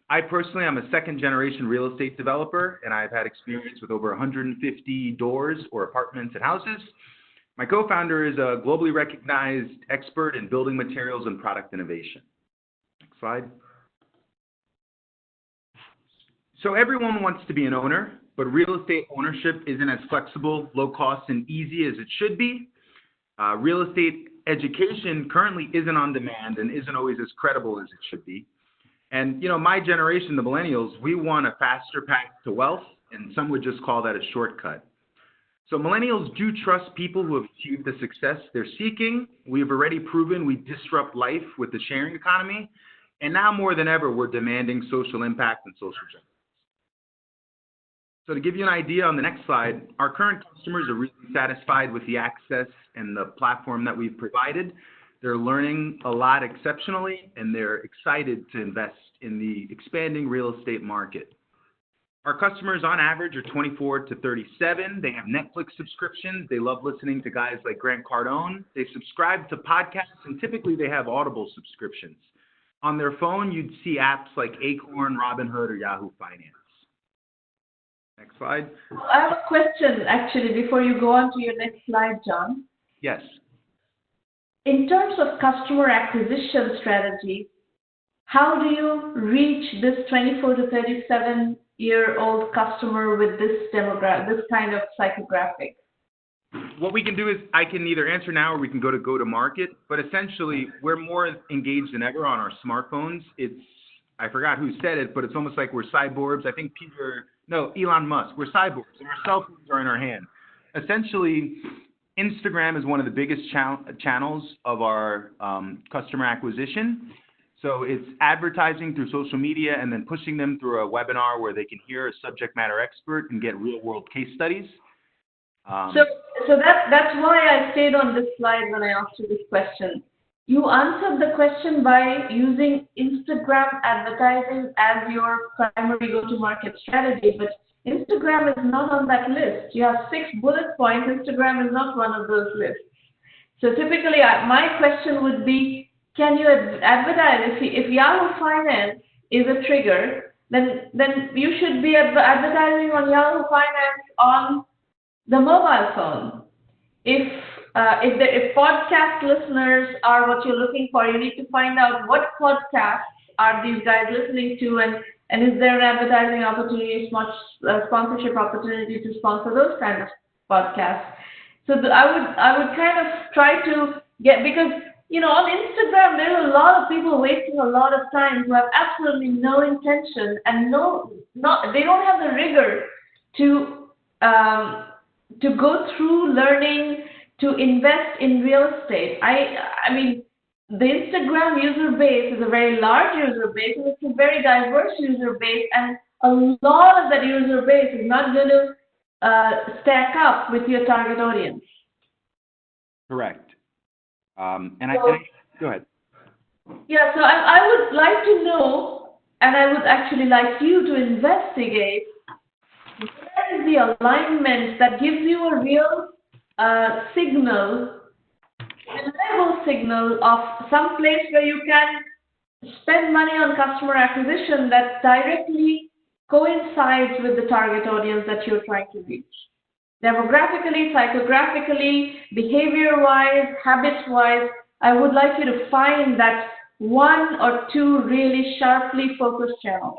I personally am a second-generation real estate developer, and I've had experience with over 150 doors or apartments and houses. My co-founder is a globally recognized expert in building materials and product innovation. Next slide. So everyone wants to be an owner, but real estate ownership isn't as flexible, low cost, and easy as it should be. Real estate education currently isn't on demand and isn't always as credible as it should be. And, you know, my generation, the millennials, we want a faster path to wealth, and some would just call that a shortcut. So millennials do trust people who have achieved the success they're seeking. We have already proven we disrupt life with the sharing economy, and now more than ever, we're demanding social impact and social justice. So to give you an idea on the next slide, our current customers are really satisfied with the access and the platform that we've provided. They're learning a lot exceptionally, and they're excited to invest in the expanding real estate market. Our customers on average are 24 to 37. They have Netflix subscriptions. They love listening to guys like Grant Cardone. They subscribe to podcasts, and typically they have Audible subscriptions. On their phone, you'd see apps like Acorn, Robinhood, or Yahoo Finance. Next slide. I have a question, actually, before you go on to your next slide, John. Yes. In terms of customer acquisition strategy, how do you reach this 24 to 37-year-old customer with this demographic, this kind of psychographic? What we can do is I can either answer now or we can go to market, but essentially we're more engaged than ever on our smartphones. I forgot who said it, but it's almost like we're cyborgs. I think Elon Musk. We're cyborgs, and our cell phones are in our hand. Essentially, Instagram is one of the biggest channels of our customer acquisition. So it's advertising through social media and then pushing them through a webinar where they can hear a subject matter expert and get real-world case studies. So that's why I stayed on this slide when I asked you this question. You answered the question by using Instagram advertising as your primary go-to-market strategy, but Instagram is not on that list. You have 6 bullet points. Instagram is not one of those lists. So typically, my question would be, can you advertise? If Yahoo Finance is a trigger, then you should be advertising on Yahoo Finance on the mobile phone. If podcast listeners are what you're looking for, you need to find out what podcasts are these guys listening to, and is there an advertising opportunity, sponsorship opportunity to sponsor those kind of podcasts. So I would kind of try to get, because on Instagram there are a lot of people wasting a lot of time who have absolutely no intention and they don't have the rigor to go through learning to invest in real estate. I mean, the Instagram user base is a very large user base, and it's a very diverse user base, and a lot of that user base is not going to stack up with your target audience. Correct. Go ahead. Yeah, so I would like to know, and I would actually like you to investigate, where is the alignment that gives you a real signal, a level signal of some place where you can spend money on customer acquisition that directly coincides with the target audience that you're trying to reach. Demographically, psychographically, behavior-wise, habits-wise, I would like you to find that 1 or 2 really sharply focused channels.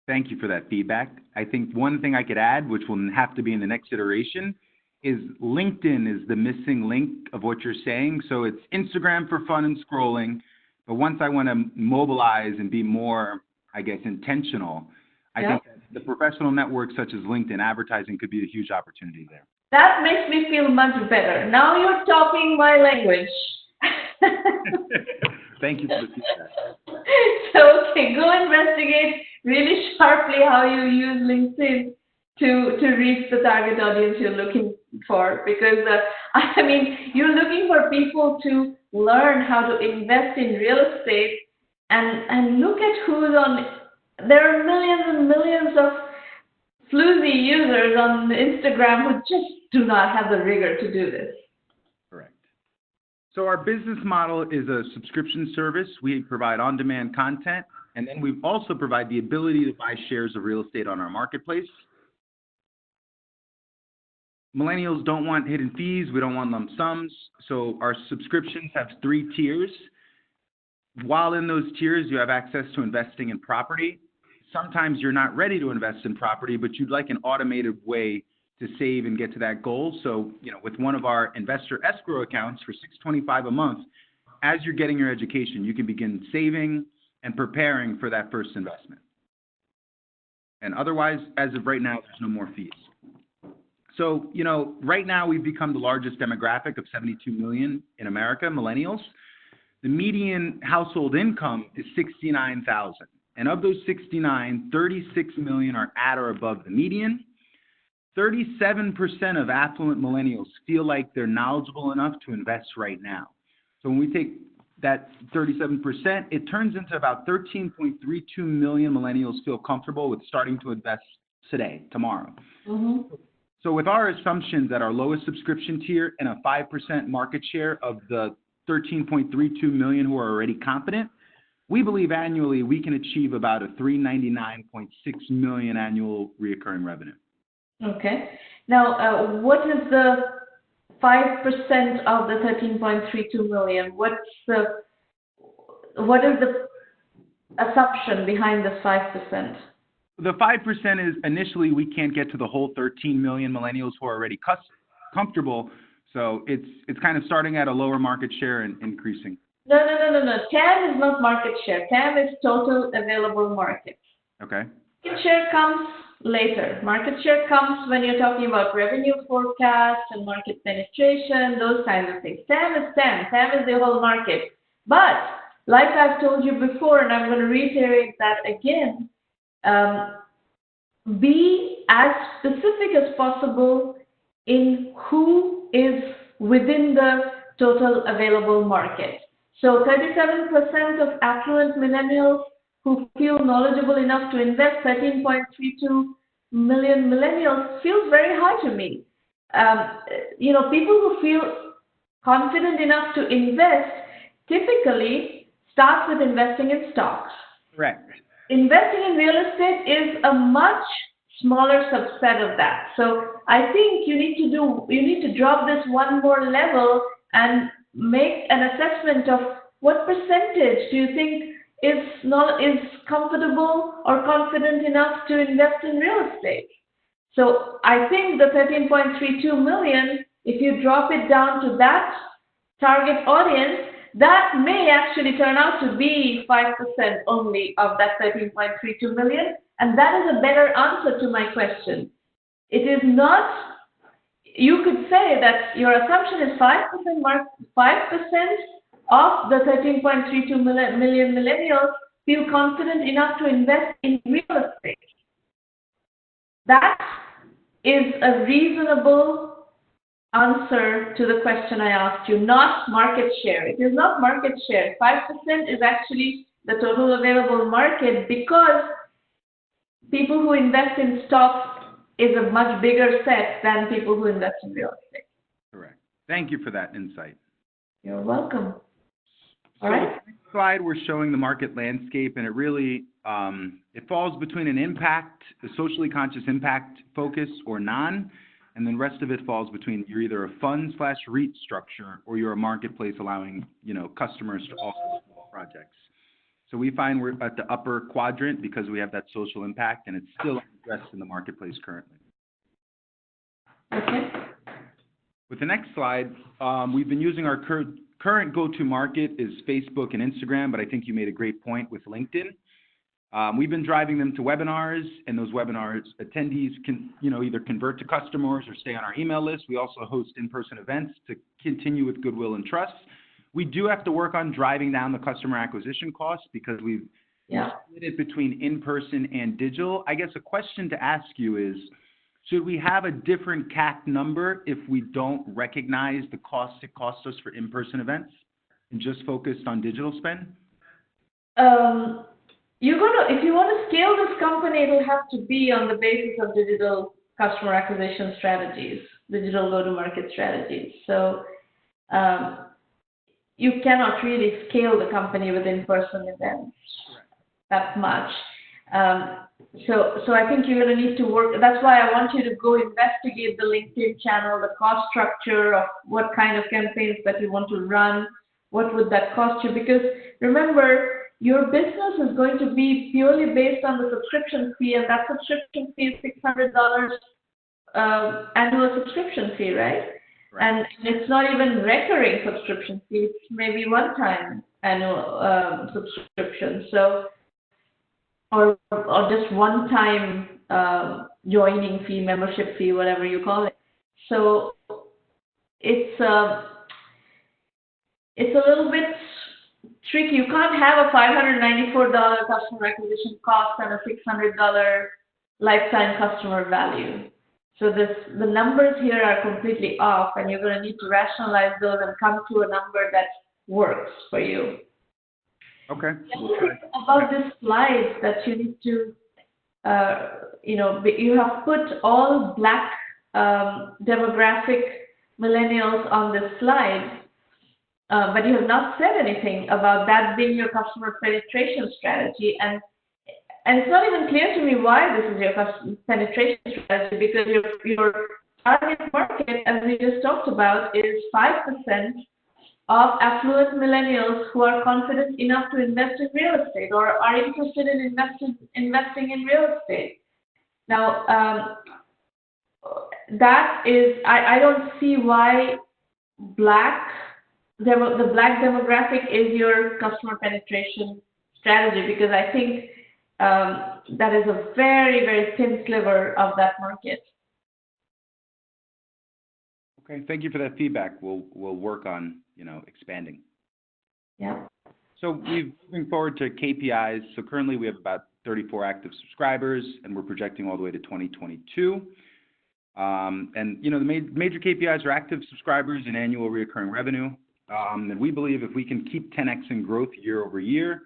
Thank you for that feedback. I think one thing I could add, which will have to be in the next iteration, is LinkedIn is the missing link of what you're saying. So it's Instagram for fun and scrolling, but once I want to mobilize and be more, I guess, intentional, I think that the professional networks such as LinkedIn advertising could be a huge opportunity there. That makes me feel much better. Now you're talking my language. Thank you for the feedback. So, okay, go investigate really sharply how you use LinkedIn to reach the target audience you're looking for. Because, I mean, you're looking for people to learn how to invest in real estate and look at who's on. There are millions and millions of floozy users on Instagram who just do not have the rigor to do this. Correct. So our business model is a subscription service. We provide on-demand content, and then we also provide the ability to buy shares of real estate on our marketplace. Millennials don't want hidden fees. We don't want lump sums. So our subscriptions have 3 tiers. While in those tiers, you have access to investing in property. Sometimes you're not ready to invest in property, but you'd like an automated way to save and get to that goal. So, with one of our investor escrow accounts for $625 a month, as you're getting your education, you can begin saving and preparing for that first investment. And otherwise, as of right now, there's no more fees. So, right now we've become the largest demographic of 72 million in America, millennials. The median household income is $69,000. And of those 69, 36 million are at or above the median. 37% of affluent millennials feel like they're knowledgeable enough to invest right now. So when we take that 37%, it turns into about 13.32 million millennials feel comfortable with starting to invest today, tomorrow. Mm-hmm. So with our assumptions at our lowest subscription tier and a 5% market share of the 13.32 million who are already competent, we believe annually we can achieve about a $399.6 million annual recurring revenue. Okay. Now, what is the 5% of the 13.32 million? What is the assumption behind the 5%? The 5% is initially we can't get to the whole 13 million millennials who are already comfortable. So it's kind of starting at a lower market share and increasing. No. TAM is not market share. TAM is total available market. Okay. Market share comes later. Market share comes when you're talking about revenue forecast and market penetration, those kinds of things. TAM is TAM. TAM is the whole market. But like I've told you before, and I'm going to reiterate that again, be as specific as possible in who is within the total available market. So 37% of affluent millennials who feel knowledgeable enough to invest, 13.32 million millennials, feels very high to me. People who feel confident enough to invest typically start with investing in stocks. Correct. Investing in real estate is a much smaller subset of that. So I think you need to drop this one more level and make an assessment of what percentage do you think is comfortable or confident enough to invest in real estate. So I think the 13.32 million, if you drop it down to that target audience, that may actually turn out to be 5% only of that 13.32 million, and that is a better answer to my question. It is not. You could say that your assumption is 5% of the 13.32 million millennials feel confident enough to invest in real estate. That is a reasonable answer to the question I asked you, not market share. It is not market share. 5% is actually the total available market because people who invest in stocks is a much bigger set than people who invest in real estate. Correct. Thank you for that insight. You're welcome. So All right. the next slide, we're showing the market landscape, and it really it falls between an impact, a socially conscious impact focus, or non, and then the rest of it falls between you're either a fund/REIT structure or you're a marketplace allowing customers to offer small projects. So we find we're at the upper quadrant because we have that social impact, and it's still unaddressed in the marketplace currently. Okay. With the next slide, we've been using our current go-to-market is Facebook and Instagram, but I think you made a great point with LinkedIn. We've been driving them to webinars, and those webinars attendees can, either convert to customers or stay on our email list. We also host in-person events to continue with goodwill and trust. We do have to work on driving down the customer acquisition costs because we've split it between in-person and digital. I guess a question to ask you is, should we have a different CAC number if we don't recognize the cost it costs us for in-person events and just focused on digital spend? If you want to scale this company, it'll have to be on the basis of digital customer acquisition strategies, digital go-to-market strategies. So you cannot really scale the company with in-person events that much. So I think you're going to need to work. That's why I want you to go investigate the LinkedIn channel, the cost structure of what kind of campaigns that you want to run, what would that cost you? Because remember, your business is going to be purely based on the subscription fee, and that subscription fee is $600 annual subscription fee, right? And it's not even recurring subscription fee, it's maybe one-time annual subscription. So or just one-time joining fee, membership fee, whatever you call it. So it's a little bit tricky. You can't have a $594 customer acquisition cost and a $600 lifetime customer value. So the numbers here are completely off, and you're going to need to rationalize those and come to a number that works for you. Okay. About this slide that you need to, you have put all Black demographic millennials on this slide, but you have not said anything about that being your customer penetration strategy. And it's not even clear to me why this is your customer penetration strategy, because your target market, as we just talked about, is 5% of affluent millennials who are confident enough to invest in real estate or are interested in investing in real estate. Now, that is, I don't see why the Black demographic is your customer penetration strategy, because I think that is a very, very thin sliver of that market. Okay, thank you for that feedback. We'll work on expanding. Yeah. So moving forward to KPIs. So currently we have about 34 active subscribers, and we're projecting all the way to 2022. And the major KPIs are active subscribers and annual recurring revenue. And we believe if we can keep 10x in growth year over year,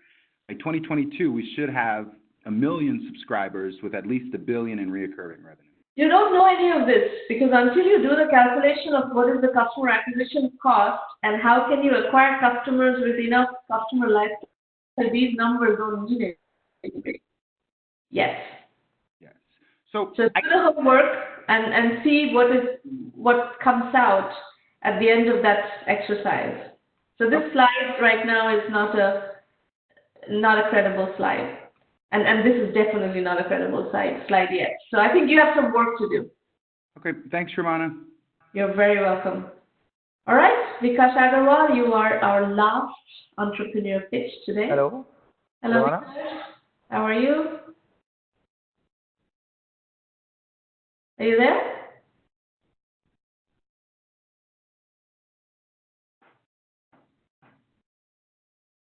by 2022 we should have 1 million subscribers with at least $1 billion in recurring revenue. You don't know any of this, because until you do the calculation of what is the customer acquisition cost and how can you acquire customers with enough customer lifetime, these numbers don't mean anything. Yes. So do the homework and see what comes out at the end of that exercise. So this slide right now is not a credible slide. And this is definitely not a credible slide yet. So I think you have some work to do. Okay, thanks, Shramana. You're very welcome. All right, Vikash Agarwal, you are our last entrepreneur pitch today. Hello. Hello, Vikash. How are you? Are you there?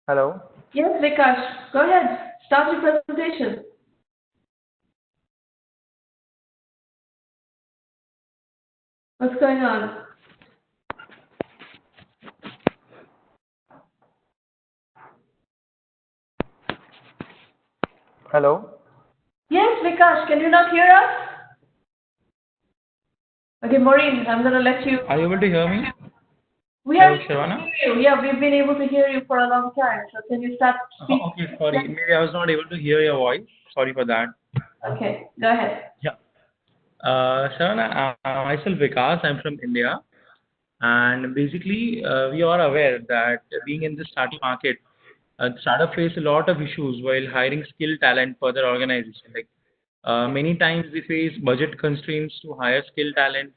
Hello. Yes, Vikash. Go ahead. Start your presentation. What's going on? Hello. Yes, Vikash. Can you not hear us? Okay, Maureen, I'm going to let you. Are you able to hear me? We are able to hear you. Yeah, we've been able to hear you for a long time. So can you start speaking? Okay, sorry. Maybe I was not able to hear your voice. Sorry for that. Okay, go ahead. Yeah. Shavana, myself Vikas. I'm from India. And basically, we are aware that being in the startup market, startup face a lot of issues while hiring skilled talent for their organization. Like many times they face budget constraints to hire skilled talent,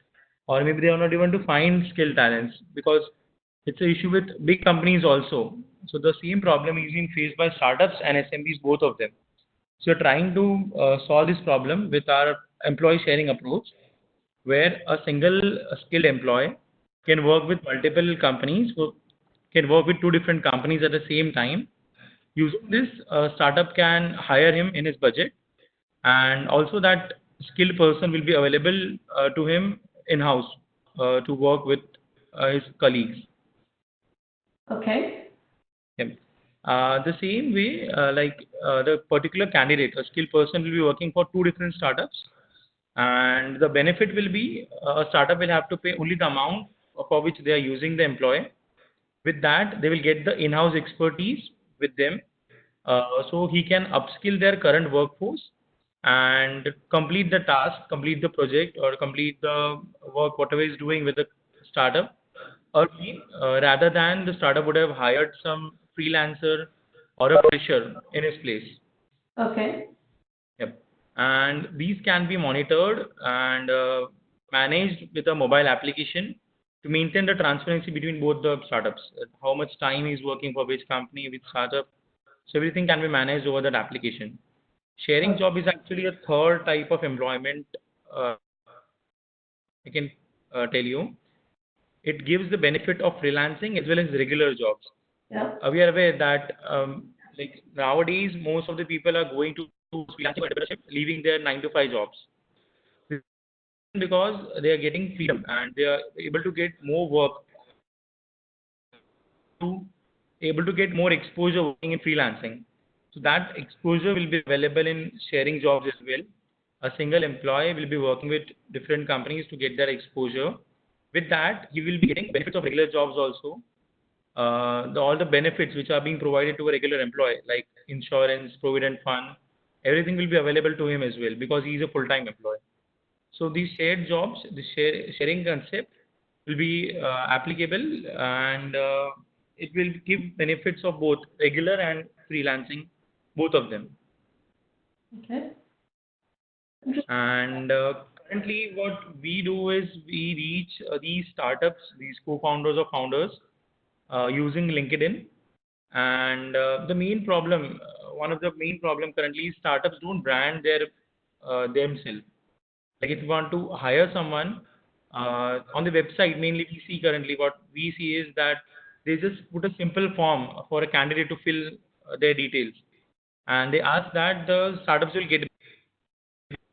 or maybe they are not even to find skilled talents because it's an issue with big companies also. So the same problem is being faced by startups and SMBs, both of them. So we're trying to solve this problem with our employee sharing approach, where a single skilled employee can work with multiple companies, who can work with two different companies at the same time. Using this, startup can hire him in his budget, and also that skilled person will be available to him in-house to work with his colleagues. Okay. Yeah. The same way, the particular candidate, a skilled person will be working for two different startups, and the benefit will be a startup will have to pay only the amount for which they are using the employee. With that, they will get the in-house expertise with them, so he can upskill their current workforce and complete the task, complete the project, or complete the work, whatever he's doing with the startup, or rather than the startup would have hired some freelancer or a fresher in his place. Okay. Yep. And these can be monitored and managed with a mobile application to maintain the transparency between both the startups. How much time is working for which company, which startup. So everything can be managed over that application. Sharing job is actually a third type of employment. Uh, I can tell you. It gives the benefit of freelancing as well as regular jobs. Yeah. We are aware that like nowadays most of the people are going to freelancing or entrepreneurship, leaving their 9 to 5 jobs because they are getting freedom and they are able to get more work, to able to get more exposure working in freelancing. So that exposure will be available in sharing jobs as well. A single employee will be working with different companies to get that exposure. With that, he will be getting benefits of regular jobs also. All the benefits which are being provided to a regular employee, like insurance, provident fund, everything will be available to him as well because he is a full-time employee. So these shared jobs, the sharing concept will be applicable, and it will give benefits of both regular and freelancing, both of them. Okay. And currently what we do is we reach these startups, these co-founders or founders using LinkedIn. And the main problem, one of the main problem currently is startups don't brand their themselves. Like if you want to hire someone on the website, mainly we see currently what we see is that they just put a simple form for a candidate to fill their details, and they ask that the startups will get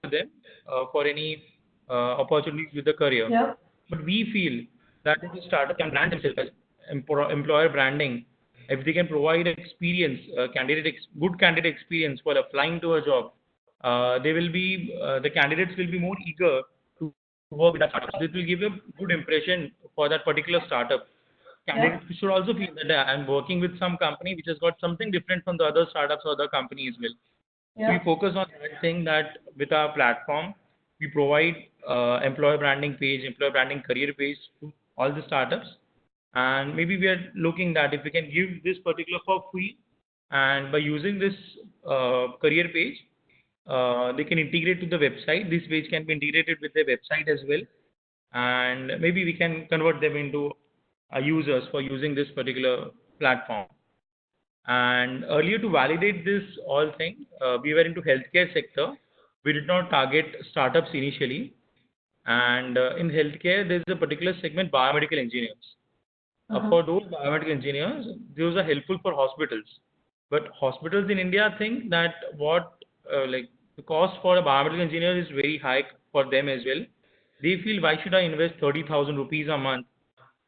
them for any opportunities with the career. Yeah. But we feel that if a startup can brand themselves as employer branding, if they can provide experience, good candidate experience for applying to a job, they will be the candidates will be more eager to work with that startup. This will give a good impression for that particular startup. Candidates should also feel that I'm working with some company which has got something different from the other startups or other companies as well. So we focus on that thing, that with our platform, we provide employer branding page, employer branding career page to all the startups. And maybe we are looking that if we can give this particular for free, and by using this career page, they can integrate to the website. This page can be integrated with the website as well. And maybe we can convert them into users for using this particular platform. And earlier, to validate this all thing, we were into healthcare sector. We did not target startups initially. And in healthcare, there's a particular segment, biomedical engineers. For those biomedical engineers, those are helpful for hospitals. But hospitals in India think that like the cost for a biomedical engineer is very high for them as well. They feel, why should I invest 30,000 rupees a month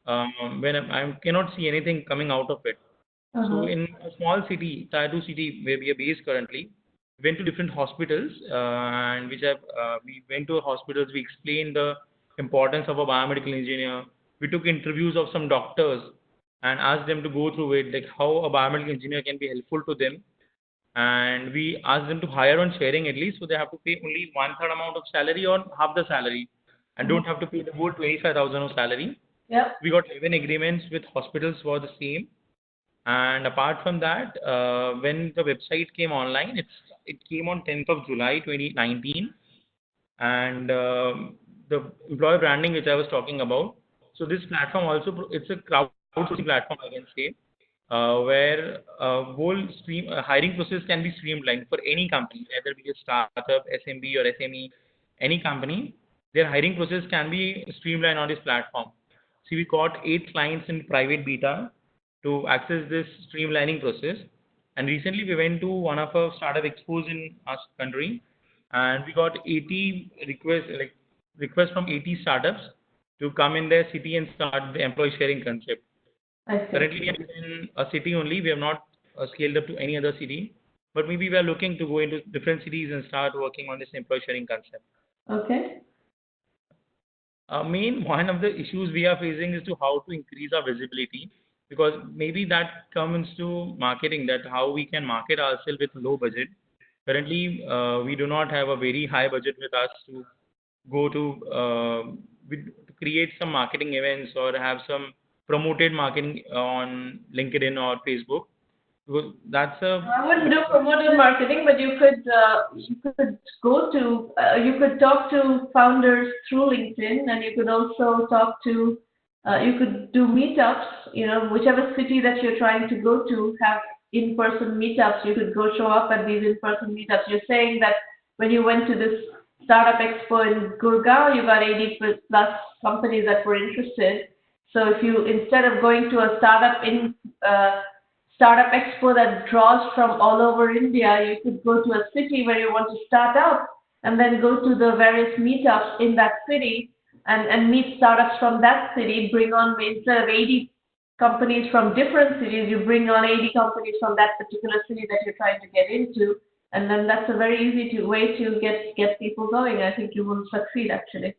when I cannot see anything coming out of it? So in a small city, tier 2 city where we are based currently, we went to different hospitals, and we went to hospitals. We explained the importance of a biomedical engineer. We took interviews of some doctors and asked them to go through it, like how a biomedical engineer can be helpful to them. And we asked them to hire on sharing at least, so they have to pay only 1/3 amount of salary or half the salary, and don't have to pay the whole 25,000 of salary. Yeah. We got 11 agreements with hospitals for the same. And apart from that, when the website came online, it came on 10th of July 2019, and the employer branding which I was talking about. So this platform also it's a crowdsourcing platform, I can say, where whole stream hiring process can be streamlined for any company, whether it be a startup, SMB or SME, any company. Their hiring process can be streamlined on this platform. See, we got 8 clients in private beta to access this streamlining process. And recently we went to one of our startup expos in our country, and we got 80 requests from 80 startups to come in their city and start the employee sharing concept. I see. Currently, we are in a city only. We have not scaled up to any other city, but maybe we are looking to go into different cities and start working on this employee sharing concept. Okay. One of the issues we are facing is to how to increase our visibility, because maybe that comes to marketing, that how we can market ourselves with low budget. Currently, we do not have a very high budget with us to go to create some marketing events or have some promoted marketing on LinkedIn or Facebook. Because that's I wouldn't do promoted marketing, but you could you could talk to founders through LinkedIn, and you could also talk to you could do meetups. You know, whichever city that you're trying to go to have in-person meetups. You could go show up at these in-person meetups. You're saying that when you went to this startup expo in Gurgaon, you got 80 plus companies that were interested. So if you, instead of going to a startup expo that draws from all over India, you could go to a city where you want to start up and then go to the various meetups in that city and meet startups from that city, bring on, instead of 80 companies from different cities, you bring on 80 companies from that particular city that you're trying to get into. And then that's a very easy way to get people going. I think you will succeed, actually.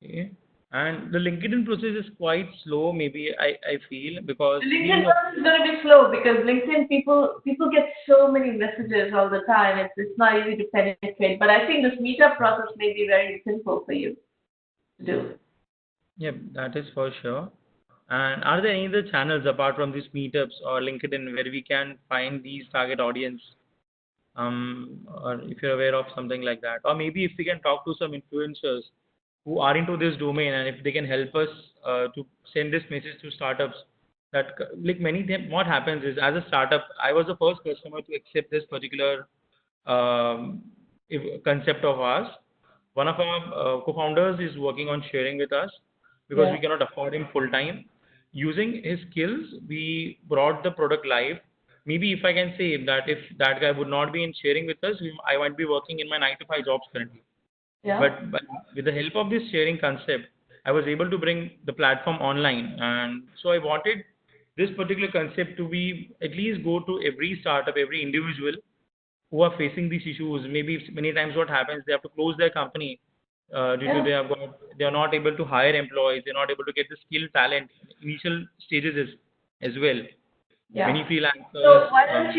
okay. And the LinkedIn process is quite slow, maybe I feel, because The LinkedIn process is going to be slow because LinkedIn people get so many messages all the time. It's not easy to penetrate. But I think this meetup process may be very simple for you to do. yeah, that is for sure. And are there any other channels apart from these meetups or LinkedIn where we can find these target audience? Or if you're aware of something like that, or maybe if we can talk to some influencers who are into this domain, and if they can help us to send this message to startups, that like many times what happens is, as a startup, I was the first customer to accept this particular concept of ours. One of our co-founders is working on sharing with us because Yeah. we cannot afford him full time. Using his skills, we brought the product live. Maybe if I can say that if that guy would not be in sharing with us, I might be working in my 9 to 5 jobs currently. Yeah. But with the help of this sharing concept, I was able to bring the platform online. And so I wanted this particular concept to be at least go to every startup, every individual who are facing these issues. Maybe many times what happens, they have to close their company due to Yeah. they are not able to hire employees, they're not able to get the skilled talent in initial stages as well. Many Yeah. So freelancers. why don't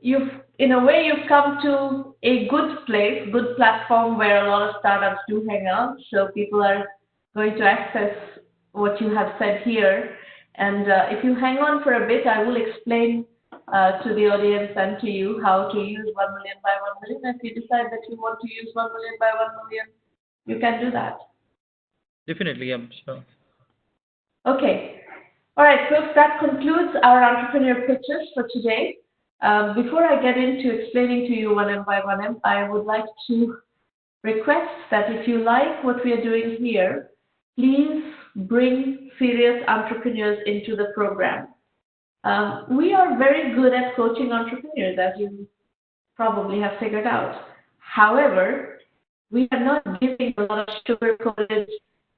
you, in a way, you've come to a good place, good platform where a lot of startups do hang out. So people are going to access what you have said here. And if you hang on for a bit, I will explain to the audience and to you how to use 1 million by 1 million. If you decide that you want to use 1 million by 1 million, you can do that. Definitely, yeah, sure. Okay. All right, folks, that concludes our entrepreneur pitches for today. Before I get into explaining to you 1M, I would like to request that if you like what we are doing here, please bring serious entrepreneurs into the program. We are very good at coaching entrepreneurs, as you probably have figured out. However, we are not giving a lot of sugar-coated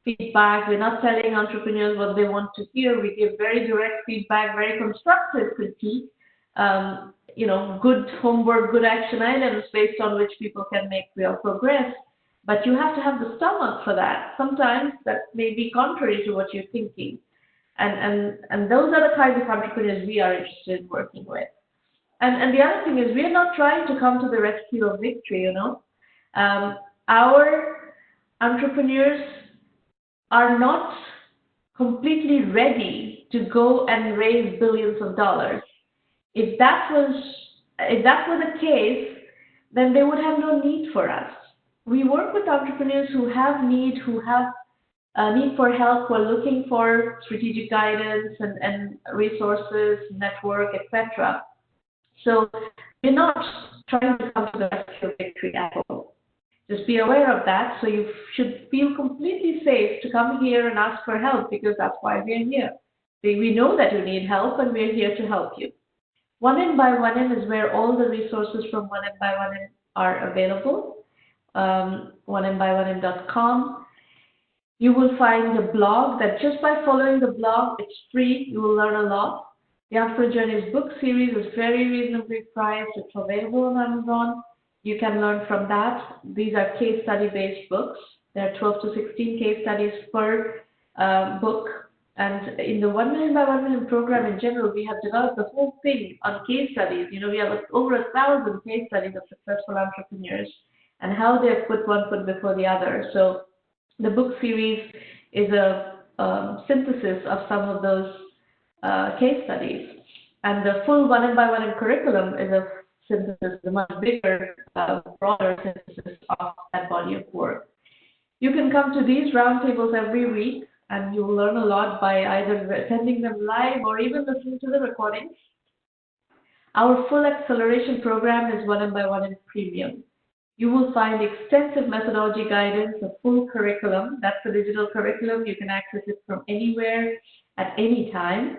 feedback. We're not telling entrepreneurs what they want to hear. We give very direct feedback, very constructive critique, good homework, good action items based on which people can make real progress. But you have to have the stomach for that. Sometimes that may be contrary to what you're thinking. And those are the kinds of entrepreneurs we are interested in working with. And the other thing is, we are not trying to come to the rescue of victory, Our entrepreneurs are not completely ready to go and raise billions of dollars. If that were the case, then they would have no need for us. We work with entrepreneurs who have need for help, who are looking for strategic guidance and resources, network, etc. So we're not trying to come to the rescue of victory at all. Just be aware of that. So you should feel completely safe to come here and ask for help, because that's why we're here. We know that you need help, and we're here to help you. 1M1M is where all the resources from 1M1M are available. 1Mby1M.com. You will find a blog that just by following the blog, it's free. You will learn a lot. The Entrepreneur Journeys book series is very reasonably priced. It's available on Amazon. You can learn from that. These are case study based books. There are 12 to 16 case studies per book. And in the 1M1M program in general, we have developed the whole thing on case studies. You know, we have over 1,000 case studies of successful entrepreneurs and how they have put one foot before the other. So the book series is a synthesis of some of those case studies. And the full 1M1M curriculum is a synthesis, a much bigger, broader synthesis of that body of work. You can come to these roundtables every week, and you will learn a lot by either attending them live or even listening to the recordings. Our full acceleration program is 1M1M Premium. You will find extensive methodology guidance, a full curriculum. That's the digital curriculum. You can access it from anywhere at any time.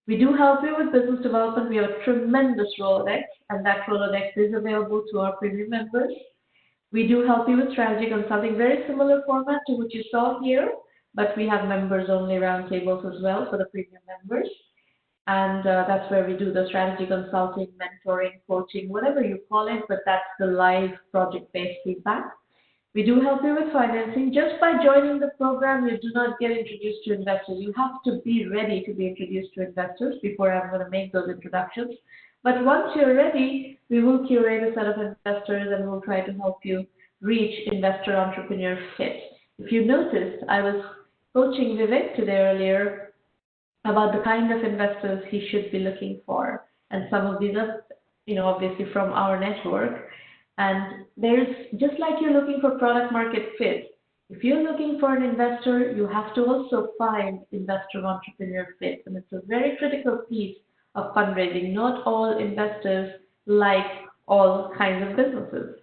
We do help you with business development. We have a tremendous Rolodex, and that Rolodex is available to our premium members. We do help you with strategy consulting, very similar format to what you saw here, but we have members-only roundtables as well for the premium members. And that's where we do the strategy consulting, mentoring, coaching, whatever you call it, but that's the live project-based feedback. We do help you with financing. Just by joining the program, you do not get introduced to investors. You have to be ready to be introduced to investors before I'm going to make those introductions. But once you're ready, we will curate a set of investors and we'll try to help you reach investor-entrepreneur fit. If you noticed, I was coaching Vivek today earlier about the kind of investors he should be looking for. And some of these are, obviously from our network. And there's, just like you're looking for product market fit, if you're looking for an investor, you have to also find investor-entrepreneur fit. And it's a very critical piece of fundraising. Not all investors like all kinds of businesses.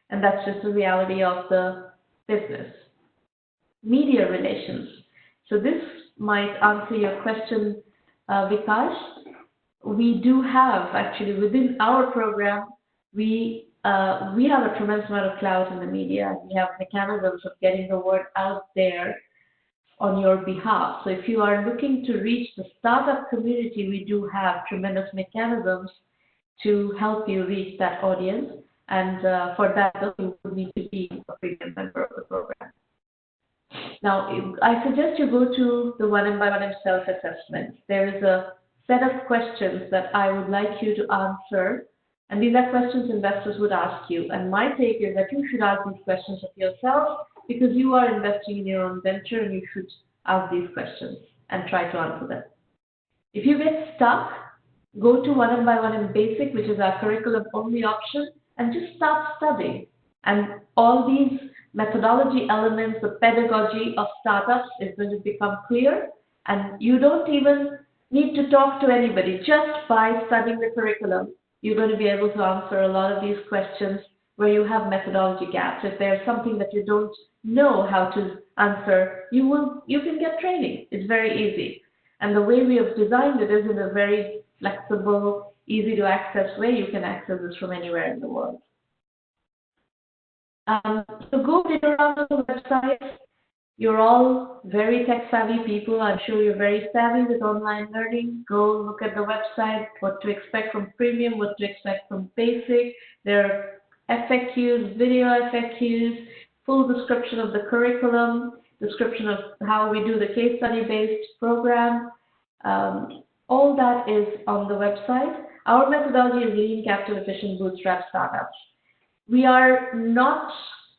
And that's just the reality of the business. Media relations. So this might answer your question, Vikash. We do have, actually, within our program, we have a tremendous amount of clout in the media. We have mechanisms of getting the word out there on your behalf. So if you are looking to reach the startup community, we do have tremendous mechanisms to help you reach that audience. And for that, you would need to be a premium member of the program. Now, I suggest you go to the 1M1M self-assessment. There is a set of questions that I would like you to answer. And these are questions investors would ask you. And my take is that you should ask these questions of yourself because you are investing in your own venture and you should ask these questions and try to answer them. If you get stuck, go to 1M1M Basic, which is our curriculum-only option, and just start studying. And all these methodology elements, the pedagogy of startups is going to become clear. And you don't even need to talk to anybody. Just by studying the curriculum, you're going to be able to answer a lot of these questions where you have methodology gaps. If there's something that you don't know how to answer, you can get training. It's very easy. And the way we have designed it is in a very flexible, easy to access way. You can access this from anywhere in the world. So go get around on the website. You're all very tech-savvy people. I'm sure you're very savvy with online learning. Go look at the website, what to expect from premium, what to expect from basic. There are FAQs, video FAQs, full description of the curriculum, description of how we do the case study-based program. All that is on the website. Our methodology is lean, capital efficient, bootstrap startups. We're not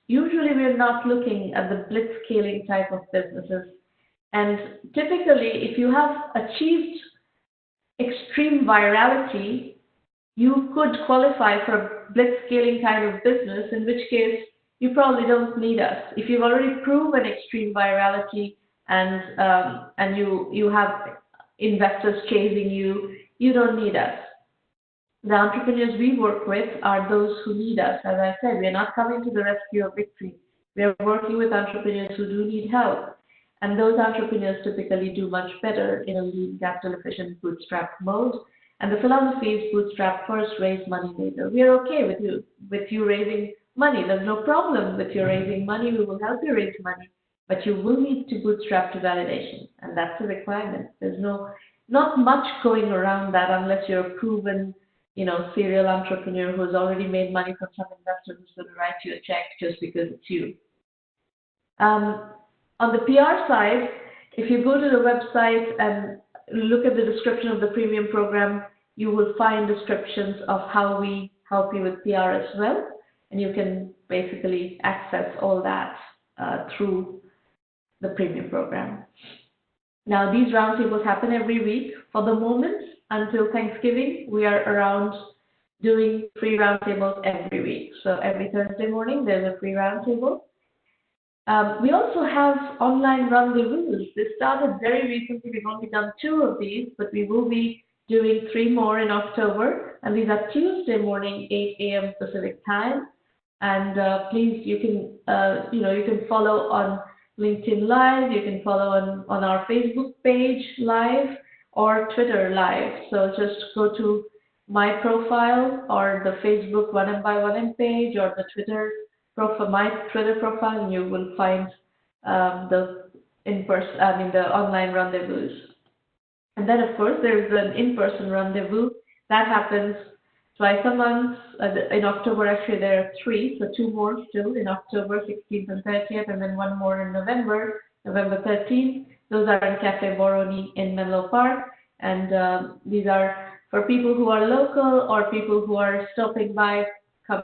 looking at the blitzscaling type of businesses. And typically, if you have achieved extreme virality, you could qualify for a blitzscaling kind of business, in which case you probably don't need us. If you've already proven extreme virality and you have investors chasing you, you don't need us. The entrepreneurs we work with are those who need us. As I said, we are not coming to the rescue of victory. We are working with entrepreneurs who do need help. And those entrepreneurs typically do much better in a lean, capital efficient bootstrap mode. And the philosophy is bootstrap first, raise money later. We are okay with you raising money. There's no problem with you raising money. We will help you raise money. But you will need to bootstrap to validation. And that's a requirement. There's not much going around that unless you're a proven, serial entrepreneur who's already made money from some investor who's going to write you a check just because it's you. On the PR side, if you go to the website and look at the description of the premium program, you will find descriptions of how we help you with PR as well. And you can basically access all that through the premium program. Now, these roundtables happen every week. For the moment, until Thanksgiving, we are around doing free roundtables every week. So every Thursday morning, there's a free roundtable. We also have online rendezvous. This started very recently. We've only done 2 of these, but we will be doing 3 more in October. And these are Tuesday morning, 8 a.m. Pacific time. And please, you can follow on LinkedIn Live. You can follow on our Facebook page live or Twitter live. So just go to my profile or the Facebook 1Mby1M page or the Twitter profile, my Twitter profile, and you will find the online rendezvous. And then, of course, there's an in-person rendezvous that happens twice a month. In October, actually, there are 3, so 2 more still in October, 16th and 30th, and then 1 more in November 13th. Those are in Cafe Boroni in Menlo Park, and these are for people who are local or people who are stopping by,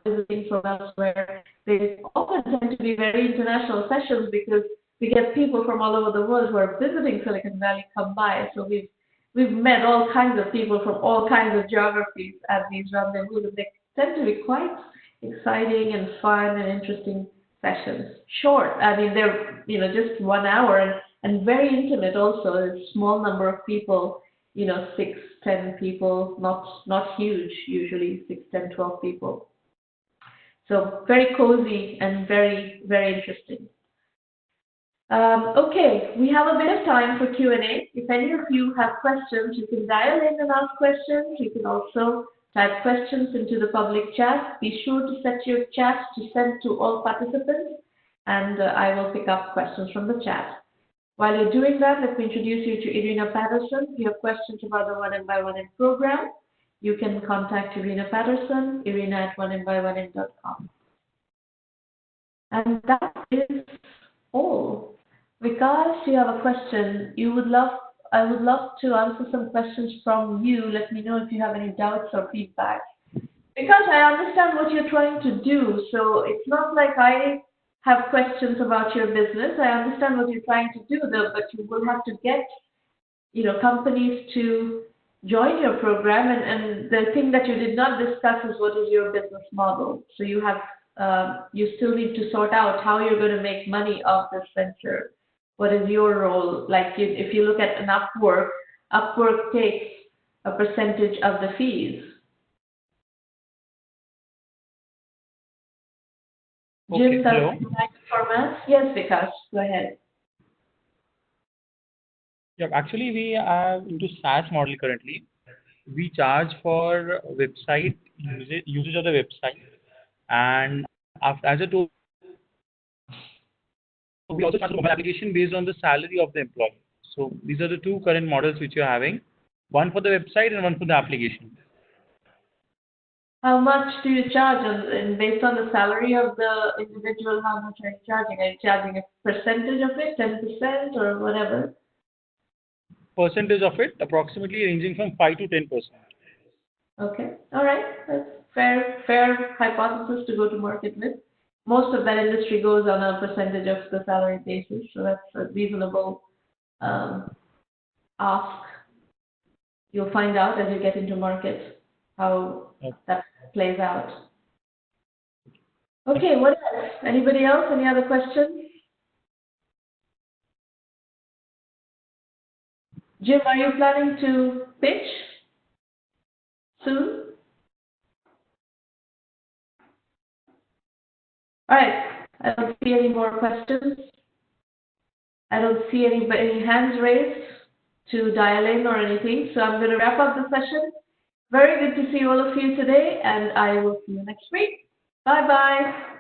visiting from elsewhere. They often tend to be very international sessions because we get people from all over the world who are visiting Silicon Valley come by. So we've met all kinds of people from all kinds of geographies at these rendezvous, and they tend to be quite exciting and fun and interesting sessions. Short, they're just 1 hour and very intimate also. A small number of people, 6, 10 people, not huge, usually 6, 10, 12 people. So very cozy and very, very interesting. Okay, we have a bit of time for Q&A. If any of you have questions, you can dial in and ask questions. You can also type questions into the public chat. Be sure to set your chat to send to all participants, and I will pick up questions from the chat. While you're doing that, let me introduce you to Irina Patterson. If you have questions about the 1Mby1M program, you can contact Irina Patterson, irina@1mby1m.com. And that is all. Vikas, you have a question. I would love to answer some questions from you. Let me know if you have any doubts or feedback. Because I understand what you're trying to do, so it's not like I have questions about your business. I understand what you're trying to do, though, but you will have to get, companies to join your program, and the thing that you did not discuss is what is your business model. So you still need to sort out how you're going to make money off this venture. What is your role? Like if you look at an Upwork takes a percentage of the fees. Okay, Jim, hello. format? Yes, Vikas, go ahead. Yeah, actually, we are into SaaS model currently. We charge for website usage of the website, and as a total, we also charge a mobile application based on the salary of the employee. So these are the 2 current models which you're having, one for the website and one for the application. How much do you charge, and based on the salary of the individual, how much are you charging? Are you charging a percentage of it, 10% or whatever? Percentage of it, approximately ranging from 5 to 10%. Okay, all right. That's fair hypothesis to go to market with. Most of that industry goes on a percentage of the salary basis, so that's a reasonable ask. You'll find out as you get into market how that plays out. Okay, what else? Anybody else? Any other questions? Jim, are you planning to pitch soon? All right. I don't see any more questions. I don't see any hands raised to dial in or anything. So I'm going to wrap up the session. Very good to see all of you today, and I will see you next week. Bye-bye.